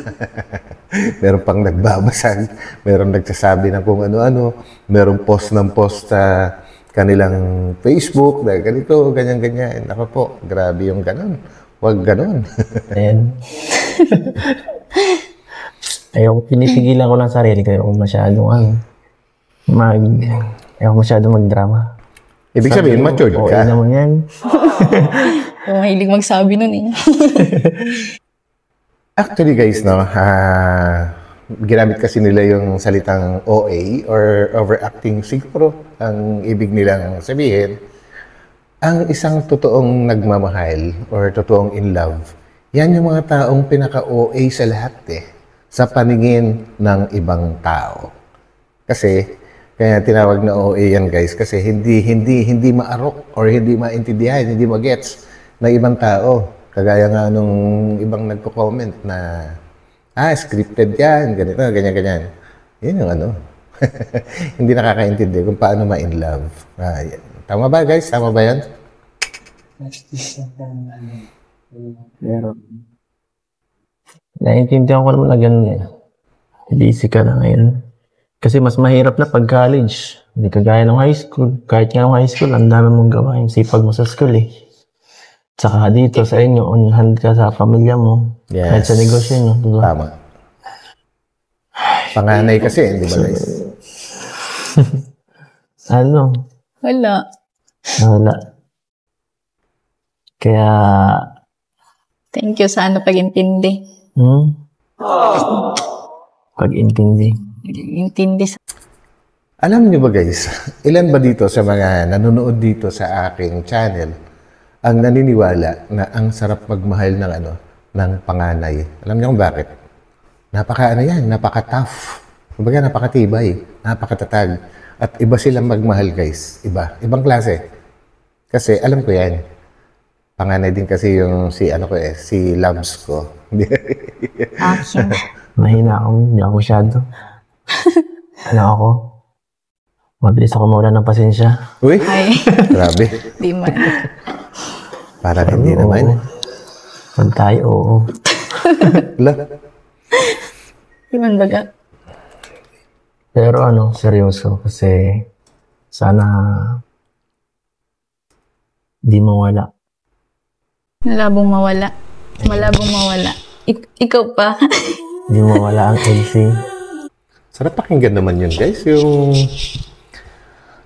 Meron pang nagbabasag, meron nagsasabi ng kung ano-ano, meron post ng post sa kanilang Facebook, dahil ganito, ganyan-ganyan. Ako po, grabe yung ganun. Huwag ganun. Ayan. Ayoko, pinipigilan ko lang sarili ko. Ayoko masyadong ayoko masyadong magdrama. Ibig sabihin, matured ka. Okay naman yan. Mahilig magsabi nun Actually guys, ginamit kasi nila yung salitang OA or overacting siguro ang ibig nilang sabihin. ang isang totoong nagmamahal or totoong in love, yan yung mga taong pinaka-OA sa lahat sa paningin ng ibang tao. Kasi, kaya tinawag na OA yan guys, kasi hindi maarok or hindi maintindihan, hindi magets ng ibang tao. Kagaya nga nung ibang nagko-comment na, scripted yan, ganito, ganyan. Yun yung ano. Hindi nakakaintindi kung paano ma-in love. Tama ba guys? Tama ba yan? Pero, naiintindihan ko naman na ganun busy ka na ngayon. Kasi mas mahirap na pag college. Hindi kagaya ng high school. Kahit nga ng high school, ang dami mong gawain. Sipag mo sa school Tsaka dito sa inyo, on hand ka sa pamilya mo. Yes. Kahit sa negosyo nyo. Diba? Tama. Panganay kasi, di ba guys? Ano? Wala. Kaya... Thank you sa pag-intindi. Pag-intindi. Intindi sa... Alam niyo ba guys, ilan ba dito sa mga nanonood dito sa aking channel ang naniniwala na ang sarap magmahal ng panganay? Alam niyo kung bakit? Napaka-tough. Kumbaga napakatibay, napakatatag. At iba silang magmahal guys. Ibang klase. Kasi alam ko yan. Panganay din kasi yung si Labs ko. Action. Mahina ako, hindi ako masyado. Ako? Mabilis ako mawala ng pasensya. Uy, Ay, grabe. di man. Parang hindi naman. Pag tayo, oo. Di man baga. Pero seryoso kasi sana di mawala. Malabong mawala. Ikaw pa. Di mawala ang LC. Sarap pakinggan naman yun guys. Yung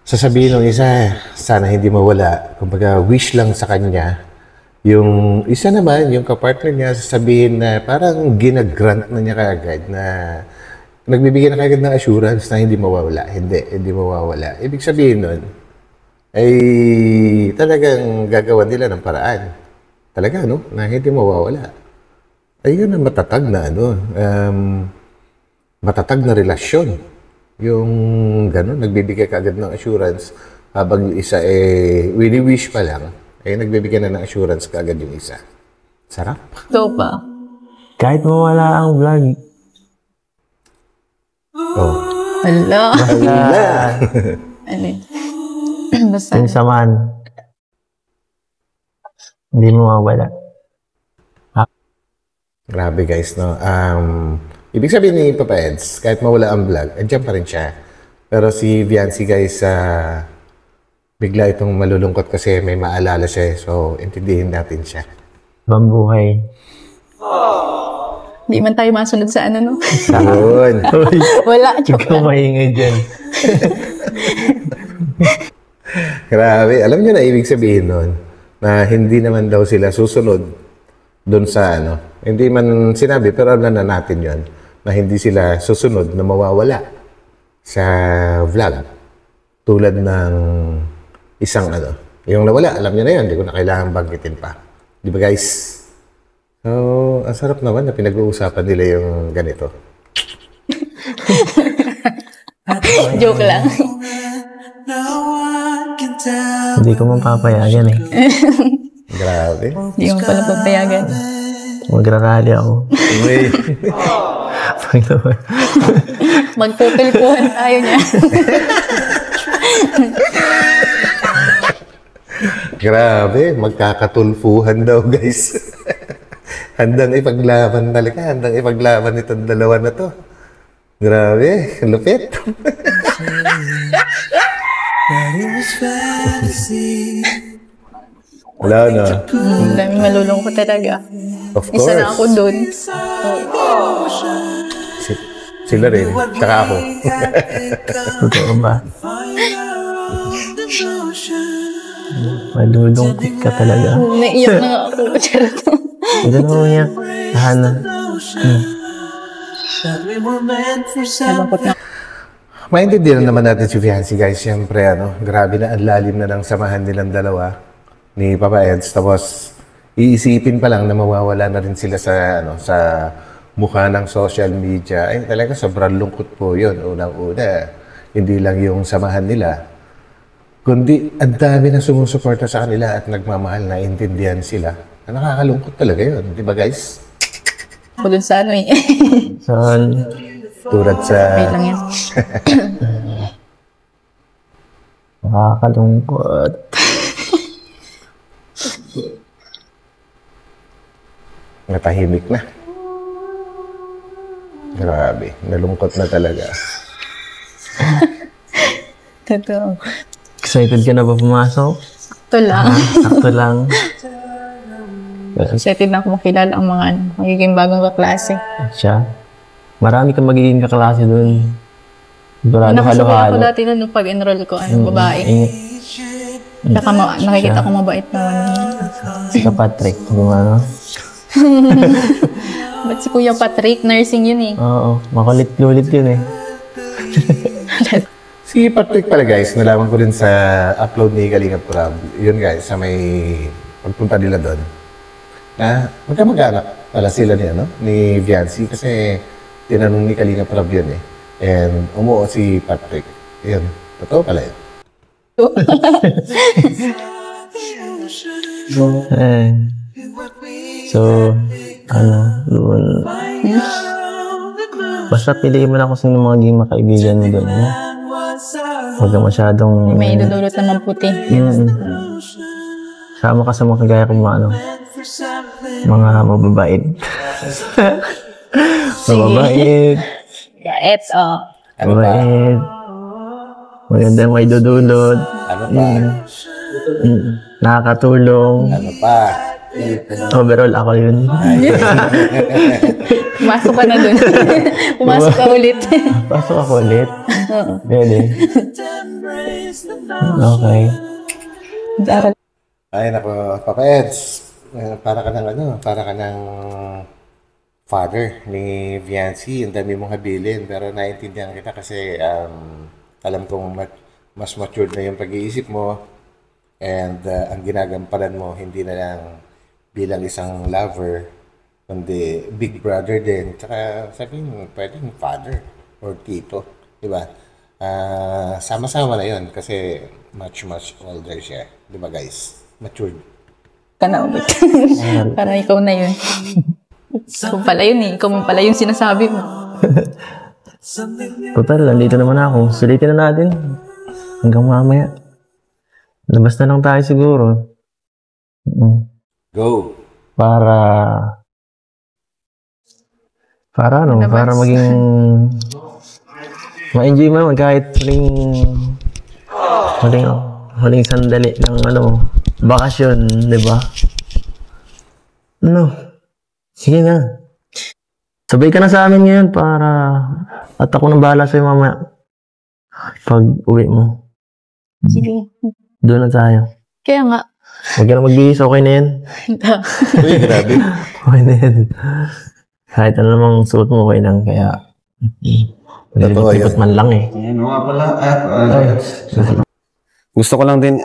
sasabihin ng isa, sana hindi mawala. Kumbaga, wish lang sa kanya. Yung isa naman, yung kapartner niya, sasabihin na parang ginagrant na niya kaagad na nagbibigay na kaagad ng assurance na hindi mawawala. Hindi mawawala. Ibig sabihin nun, ay talagang gagawan nila ng paraan. Talaga, na hindi mawawala. Ayun ang matatag na matatag na relasyon. Yung gano'n, nagbibigay kaagad ng assurance habang yung isa wini-wish pa lang, nagbibigay na ng assurance kaagad yung isa. Sarap. Ikaw pa. Kahit mawala ang vlog. Oh. Hala. Basta. Yung samahan. Hindi mo mawala. Grabe guys, no? Ibig sabihin ni Papa Eds, kahit mawala ang vlog, andyan pa rin siya. Pero si Viancy guys, bigla itong malulungkot kasi may maalala siya. So, intindihin natin siya. Ibang buhay. Di man tayo masunod sa no? Yun. Wala. Joke Ikaw lang. maingay dyan. Grabe. Alam niyo na ibig sabihin nun, na hindi naman daw sila susunod doon sa Hindi man sinabi, pero alam na natin yon na hindi sila susunod na mawawala sa vlog. Tulad ng isang yung nawala, alam niyo na yun, hindi ko na kailangan banggitin pa. Di ba guys? So, ang sarap naman na pinag-uusapan nila yung ganito. Joke lang. Hindi ko mapapayagan Grabe. Hindi mo pala papayagan. Magrarally ako. Uy. Magtutulpuhan tayo niya. Grabe, magkakatulfuhan daw guys. Handang ipaglaban talaga, handang ipaglaban itong dalawa na to. Grabe, lupit. Wala na. Daming malulungkot talaga. Of course. Isa na ako dun. Sila rin, tsaka ako. Totoo ba? Malulungkot ka talaga. Naiyak na nga ako. Charot. Hindi na umiyak. Hana. Nalungkot na. Maintindihan naman natin si Viancy guys. Siyempre, grabe na ang lalim na ng samahan nilang dalawa. ni Papa Eds. Tapos, iisipin pa lang na mawawala na rin sila sa, sa mukha ng social media. Ay, talaga, sobrang lungkot po yun. Unang-una, hindi lang yung samahan nila, kundi ang dami na sumusuporta sa kanila at nagmamahal, na intindihan sila. Nakakalungkot talaga yun. Di ba, guys? Ako dun sa ano eh. Tulad sa... Wait lang yan. Nakakalungkot. Natahimik na. Grabe. Nalungkot na talaga. Totoo. Excited ka na ba pumasok? Sakto lang. Sakto lang. Excited na ako makilala ang mga magiging bagong kaklase. Siya. Marami kang magiging kaklase doon. Burado Nakasabay ako halo-halo. dati nun nung pag-enroll ko, babae. Saka nakikita ko mabait naman. Si Patrick. Ano? Ba't si Kuya Patrick? Nursing yun eh. Oo. Makulit-lulit yun eh. Si Patrick pala, guys, nalaman ko rin sa upload ni Kalingap Prab. Yun, guys, sa may pagpunta nila doon. Na magkamag-anak pala sila ni Viancy, kasi tinanong ni Kalingap Prab yun eh. And umuo si Patrick. Yun. Totoo pala yun. So, doon. Basta piliin mo na kung sino magiging makaibigan mo doon. Huwag ka masyadong... May idudulot naman puti. Sama ka sa mga kagaya kong mga mababait. Mababait. Bait, Mababait. Magandang may dudulot. Ano pa? Nakakatulong. Ano pa? Overall, ako yun. Pumasok ka na dun. Pumasok ka ulit. Pasok ako ulit. Pwede. Okay. Daral. Ay, nako, Papa Eds. Para ka ng father ni Viancy. Ang dami mong habilin. Pero naiintindihan kita kasi alam kong mas matured na yung pag-iisip mo. And ang ginagampanan mo, hindi na lang bilang isang lover, kundi big brother din. Tsaka sabihin, pwedeng father or tito. Diba? Sama-sama na yun kasi much older siya. Diba, guys? Matured. Ka na ulit. Parang ikaw na yun. Ikaw pala yun eh. Ikaw mo pala yung sinasabi mo. Total, nandito naman ako. Sulitin na natin. Hanggang mamaya. Labas na lang tayo siguro. Go! Para maging ma-enjoy mo naman kahit huling sandali ng bakasyon, di ba? Sige na. Sabay ka na sa amin ngayon at ako nang bahala sa'yo mamaya. Pag uwi mo. Sige. Doon na tayo. Kaya nga. Huwag ka na magbihis, okay na yan. Uy, grabe. Okay na yan. Kahit ano namang suot mo, okay lang. Kaya, Totoo yan. man lang eh. Gusto ko lang din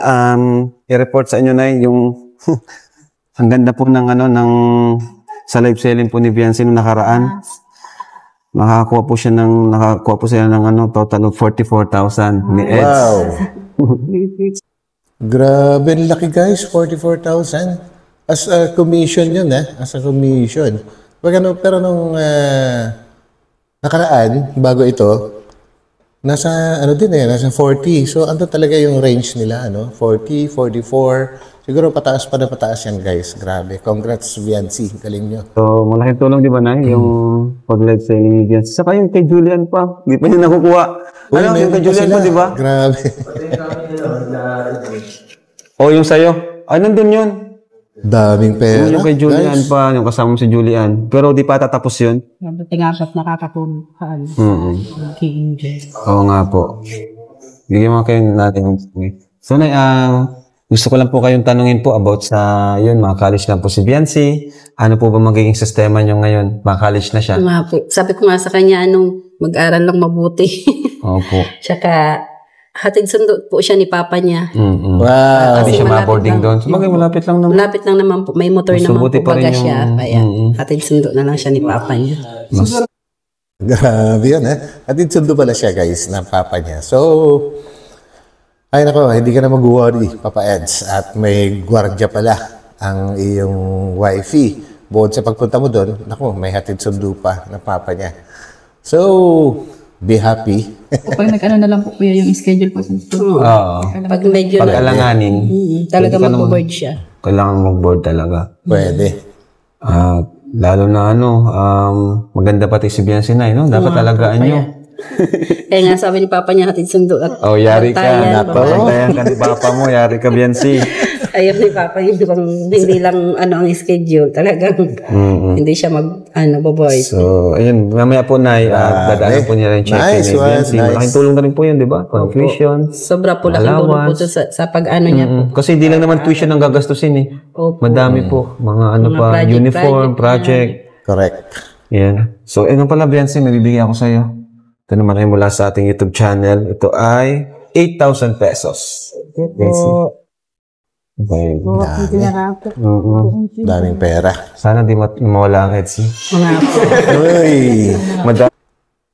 i-report sa inyo na yung ang ganda po ng sa live selling po ni Viancy nung nakaraan. Nakakuha po sila ng total of 44,000 ni Eds. Wow! Grabe, laki guys, 44,000. As a commission yun, as a commission. Pero nung nakaraan, bago ito, nasa nasa 40. So, ano talaga yung range nila, 40, 44. Siguro pataas pa na pataas yan, guys. Grabe. Congrats, Viancy. Galing nyo. So, malaking tulong, di ba, na yung pag-live selling ni Viancy. Saka yung kay Julian pa. Di pa niya nakukuha. Yung kay Julian pa, di ba? Grabe. Yung sa'yo. Nandun yun. Daming pera. Yung kay Julian guys. pa, yung kasama mo si Julian. Pero di pa tatapos yun. Tingapat nakakatulong ka. Oo nga po. Bigyan mo kayo natin. So, gusto ko lang po kayong tanungin po about sa mga college lang po si Viancy. Ano po ba magiging sistema nyo ngayon? Mga college na siya. Sabi ko nga sa kanya, mag-aral lang mabuti. Opo. Tsaka, Hatid sundo po siya ni papa niya. Wow. Hindi siya malapit ma-boarding lang. doon. Sabagay, malapit lang naman. Malapit lang naman po. May motor Mas naman mabuti po pa rin baga siya. yung- Kaya hatid sundo na lang siya ni papa niya. Grabe yun, ha? At sundo pala siya, guys, ng papa niya. So, ay nako, hindi ka na mag-worry, Papa Eds. At may gwardiya pala ang iyong wifey. Bukod sa pagpunta mo doon, nako, may hatid sundo pa ng papa niya. So, be happy. Pag nag-ano na lang po kuya yung schedule po sa school. Oo. Pag medyo Pag alanganin, talaga mag-board siya. kailangan mag-board talaga. Pwede. Lalo na maganda pati si Biancinay, no? Dapat alagaan nyo. Kaya nga sabi ni papa niya hatid sundo at Oh, yari ka. bantayan, babae. Bantayan ka ni papa mo, yari ka, Bianci. Ayaw ni papa hindi lang ang schedule. Talagang hindi siya boboy. So, ayun, mamaya po, Nay, dadaanan po niya rin check-in Nice ni one, Bianci. nice. Malaking tulong na rin po yun, di ba? Tuition. Sobra po laking tulong po to sa pag-ano niya po. Kasi hindi lang naman tuition ang gagastusin eh. Opo. Madami po. Mga pa, project, uniform, project. Correct. Yan. So, ano pala, Bianci, may bibigyan ako sa'yo. Ito naman ay mula sa ating YouTube channel. Ito ay 8,000 pesos. Bianci. Okay. Daming pera. Sana di mawala ang Etsy. Uy! Madami.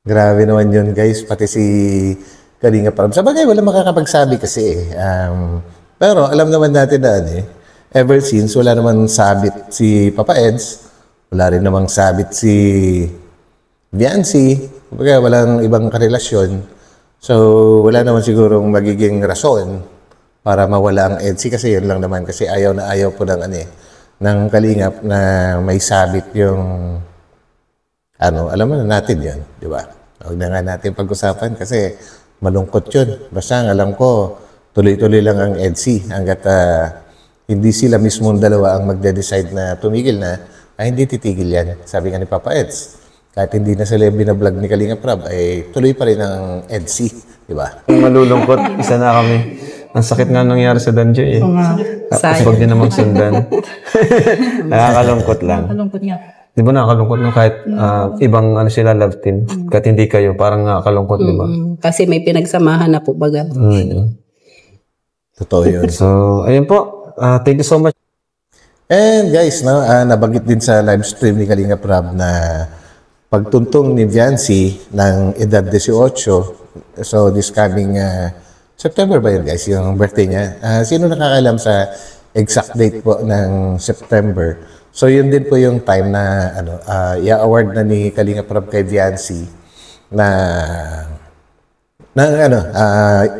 Grabe naman yun, guys. Pati si Kalinga Prab. Sa bagay, wala makakapagsabi kasi eh. Pero alam naman natin na ever since, wala naman sabit si Papa Eds. Wala rin namang sabit si Bianci. Kumbaga, walang ibang karelasyon. So, wala naman sigurong magiging rason para mawala ang Etsy kasi yun lang naman. Kasi ayaw na ayaw po ng Kalingap na may sabit yung alam mo na natin yun, di ba? Huwag na nga natin pag-usapan kasi malungkot yun. Basta ang alam ko, tuloy-tuloy lang ang Etsy hanggat hindi sila mismong dalawa ang magde-decide na tumigil na, ay hindi titigil yan. Sabi nga ni Papa Eds, kahit hindi na sila binablog ni Kalinga Prab, ay tuloy pa rin ang Etsy, di ba? Malulungkot. Isa na kami. Ang sakit nga nangyari sa Danjo eh. Tapos wag din na magsundan. Nakakalungkot lang. Malungkot nga. Di ba nakakalungkot no? Kahit ibang sila love team. Kahit hindi kayo, parang nakakalungkot, di ba? Kasi may pinagsamahan na po baga. Totoo yun. So, ayun po. Thank you so much. And guys, nabanggit din sa live stream ni Kalinga Prab na pagtuntong ni Bianci ng edad 18. So, this coming September ba yun, guys? Yung birthday niya. Sino nakakalam sa exact date po ng September? So, yun din po yung time na i-award na ni Kalinga Prab kay Bianci na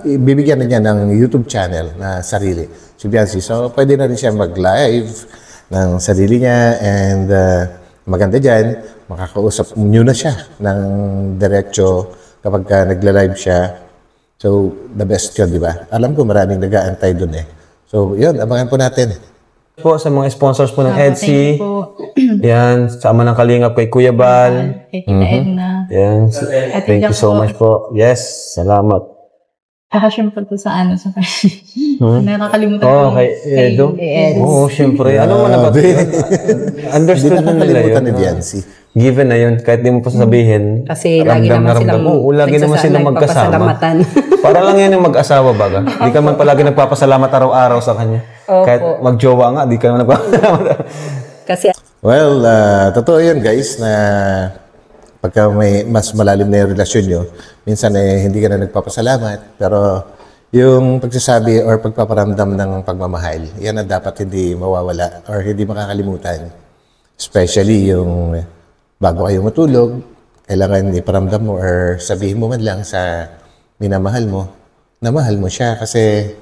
ibibigyan na niya ng YouTube channel na sarili, si Bianci. So, pwede na rin siya mag-live ng sarili niya and maganda dyan, makakausap nyo na siya ng diretso kapag nagla-live siya. So, the best yun, di ba? Alam ko maraming nag-aantay dun eh. So, yun, abangan po natin. Po sa mga sponsors po ng Thank Etsy. you po. Yan, sama ng Kalingap kay Kuya Bal. Kay Tita Edna. Yan. Thank you so much po. Yes, salamat. Syempre po sa sa nakakalimutan Oh, ko. kay Edo. Oo, syempre. Ano mo na ba? Understood na nila Nakakalimutan ni yun. Bianci. Given na yun, kahit di mo pa sabihin, Kasi lagi ramdam naman na ramdam silang mo. Lagi naman silang magkasama. nagpapasalamatan. Para lang yan yung mag-asawa baga. Di ka man palagi nagpapasalamat araw-araw sa kanya. Opo. Kahit magjowa nga, di ka naman nagpapasalamat. Kasi Well, totoo yun, guys, na pagka may mas malalim na yung relasyon nyo, minsan hindi ka na nagpapasalamat, pero yung pagsasabi or pagpaparamdam ng pagmamahal, yan ang dapat hindi mawawala or hindi makakalimutan. Especially yung bago kayo matulog, kailangan iparamdam mo or sabihin mo man lang sa minamahal mo, na mahal mo siya kasi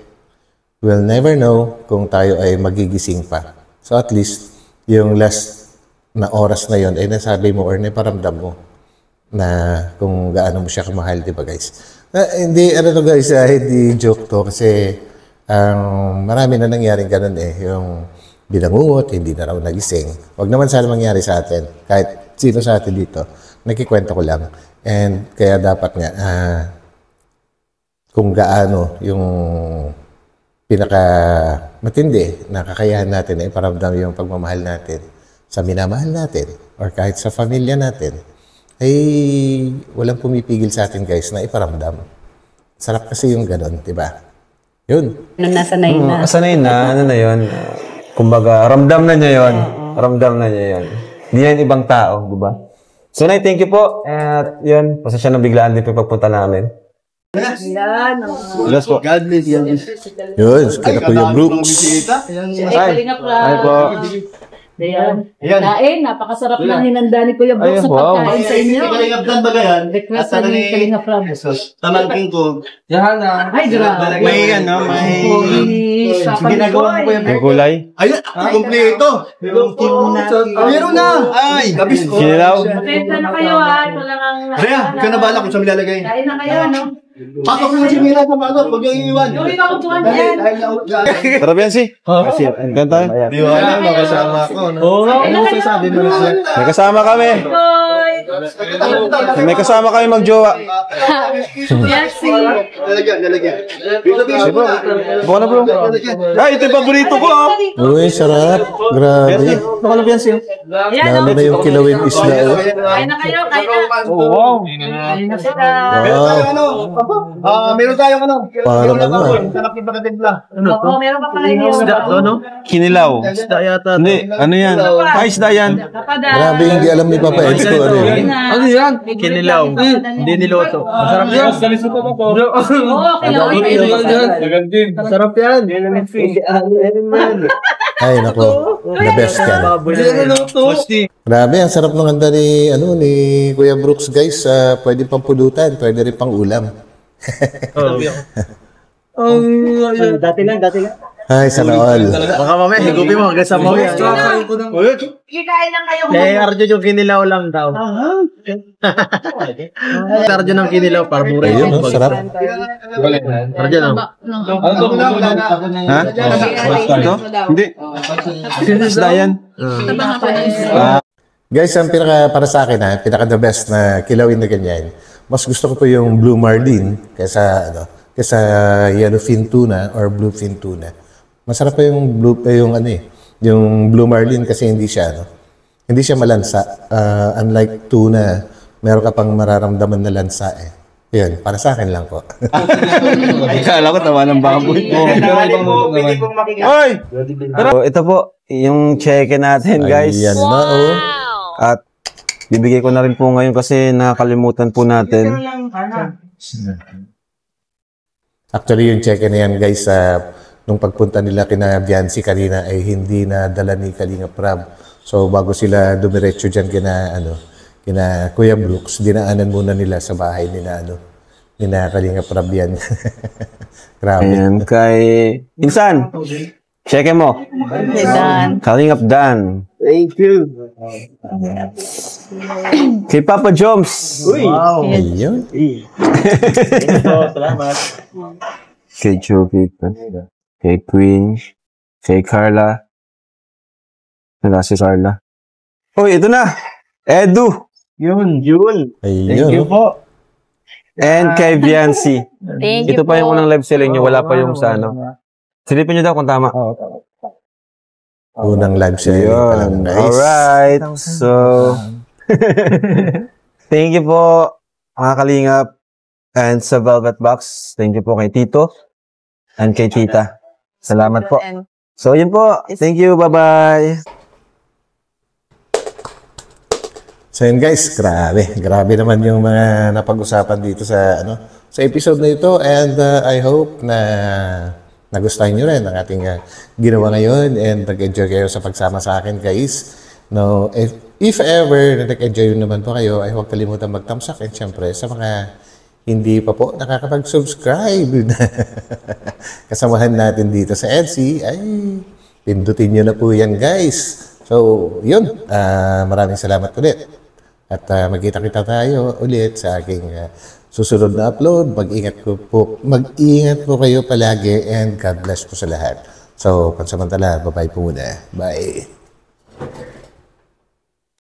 we'll never know kung tayo ay magigising pa. So at least, yung last na oras na yon ay nasabi mo or naparamdam mo na kung gaano mo siya kamahal, di ba guys? Hindi, to guys, hindi joke to kasi marami na nangyaring ganun yung binangungot, hindi na raw nagising. Huwag naman sana mangyari sa atin, kahit sino sa atin dito, nakikwento ko lang. And kaya dapat nga, kung gaano yung pinaka matindi na kakayahan natin na iparamdam yung pagmamahal natin sa minamahal natin or kahit sa pamilya natin, ay walang pumipigil sa atin guys na iparamdam. Sarap kasi yung ganon, di ba? Yun. Nasanay na. Sanay na, ano na yun. Kumbaga, ramdam na niya yun. Ramdam na niya yun. Hindi yan ibang tao, di ba? So, Nay, thank you po. At yun, pasensya na biglaan din po yung pagpunta namin. Yes po. God bless you. Yun, kaya Kuya Brooks. Ay po. Ayan. Kain, napakasarap na hinanda ni Kuya Brooks sa pagkain sa inyo. Kalingap ba yan? Request sa ni Kalingap Rob. Tamangking ko. Yan na. Ay, grabe. May Ginagawa ko yan. Yung kulay? Ayun, kompleto. Meron na. Ay, kabis ko. Kinilaw? Patenta na kayo ha. Ito lang ang... Kaya, ikaw na bala kung saan nilalagay. Kain na kayo, no? Pasok mo si Mira sa bagot, huwag yung iiwan. Yung iba kutuan yan. Tara, Biancy. Ganun tayo. Di ba alam, makasama ko. Oo nga, ano sasabi mo na siya? May kasama kami. Boy! May kasama kami magjowa. Yes, Lalagyan. Buka na, bro. Ay, ito yung paborito ko, ah. Uy, sarap. Grabe. Baka na, Biancy. Lalo na yung kilawin isla. Kain na kayo, kain na. Wow. Kain na sila. Meron tayong ano? Parang ano. Sarap yung pagkatimpla. Oo, meron pa pala inyo. Kinilaw. Isda yata. Hindi, ano yan? Isda yan. Grabe, hindi alam ni Papa Eds ko ano yun. Ano yan? Kinilaw. Hindi niloto. Masarap yan. Oo, kilawin. Sarap yan. Ay, nako. The best yan. Grabe, ang sarap ng handa ni, ni Kuya Brooks, guys. Pwede pang pulutan, pwede rin pang ulam. Dati lang. Ay, sana all. Baka mamaya, higupin mo hanggang sa mo yan. Kikain lang kayo. Arjo yung kinilaw lang daw. Arjo ng kinilaw para mura Ayun, no, sarap. Arjo no? Ha? Ito? Hindi. Isda yan. Guys, ang pinaka, para sa akin, pinaka the best na kilawin na ganyan, mas gusto ko po yung blue marlin kaysa yellowfin tuna or bluefin tuna. Masarap pa yung yung blue marlin kasi hindi siya malansa. Unlike tuna, meron ka pang mararamdaman na lansa eh. Yun, para sa akin lang po. Kala ko tawa ng baboy. Hoy! So, ito po, yung check natin, guys. Ayan na, oh. At bibigay ko na rin po ngayon kasi nakalimutan po natin. Actually, yung check-in na yan, guys, nung pagpunta nila kina Biancy kanina ay hindi na dala ni Kalingap Rob. So, bago sila dumiretso dyan kina Kuya Brooks, dinaanan muna nila sa bahay nina Kalingap Rob yan. Grabe. And kay Insan, check mo. Dan. Kalingap Dan. Thank you. Kay Papa Joms. Wow. Ayun. Salamat. Kay Jovi. Kay Queen. Kay Carla. Wala si Carla. Uy, ito na. Edu. Yun. Ayun. Thank you po. And kay Biancy. Thank you Ito pa yung po. unang live selling nyo. Wala pa yung sa ano. Silipin nyo daw kung tama. Unang live selling pa lang, guys. Alright. So, thank you po, mga Kalingap. And sa Velvet Box, thank you po kay Tito and kay Tita. Salamat po. So, yun po. Thank you. Bye-bye. So yun guys, grabe naman yung mga napag-usapan dito sa episode na ito, and I hope na nagustuhan nyo rin ang ating ginawa ngayon and nag-enjoy kayo sa pagsama sa akin, guys. No, if ever na nag-enjoy naman po kayo, ay huwag kalimutan mag-thumbs up, and syempre sa mga hindi pa po nakakapag-subscribe kasamahan natin dito sa EDSI, ay pindutin nyo na po yan, guys. So yun, maraming salamat ulit. At magkita-kita tayo ulit sa aking susunod na upload. Mag-ingat po kayo palagi, and God bless po sa lahat. So, pansamantala, bye-bye po muna. Bye.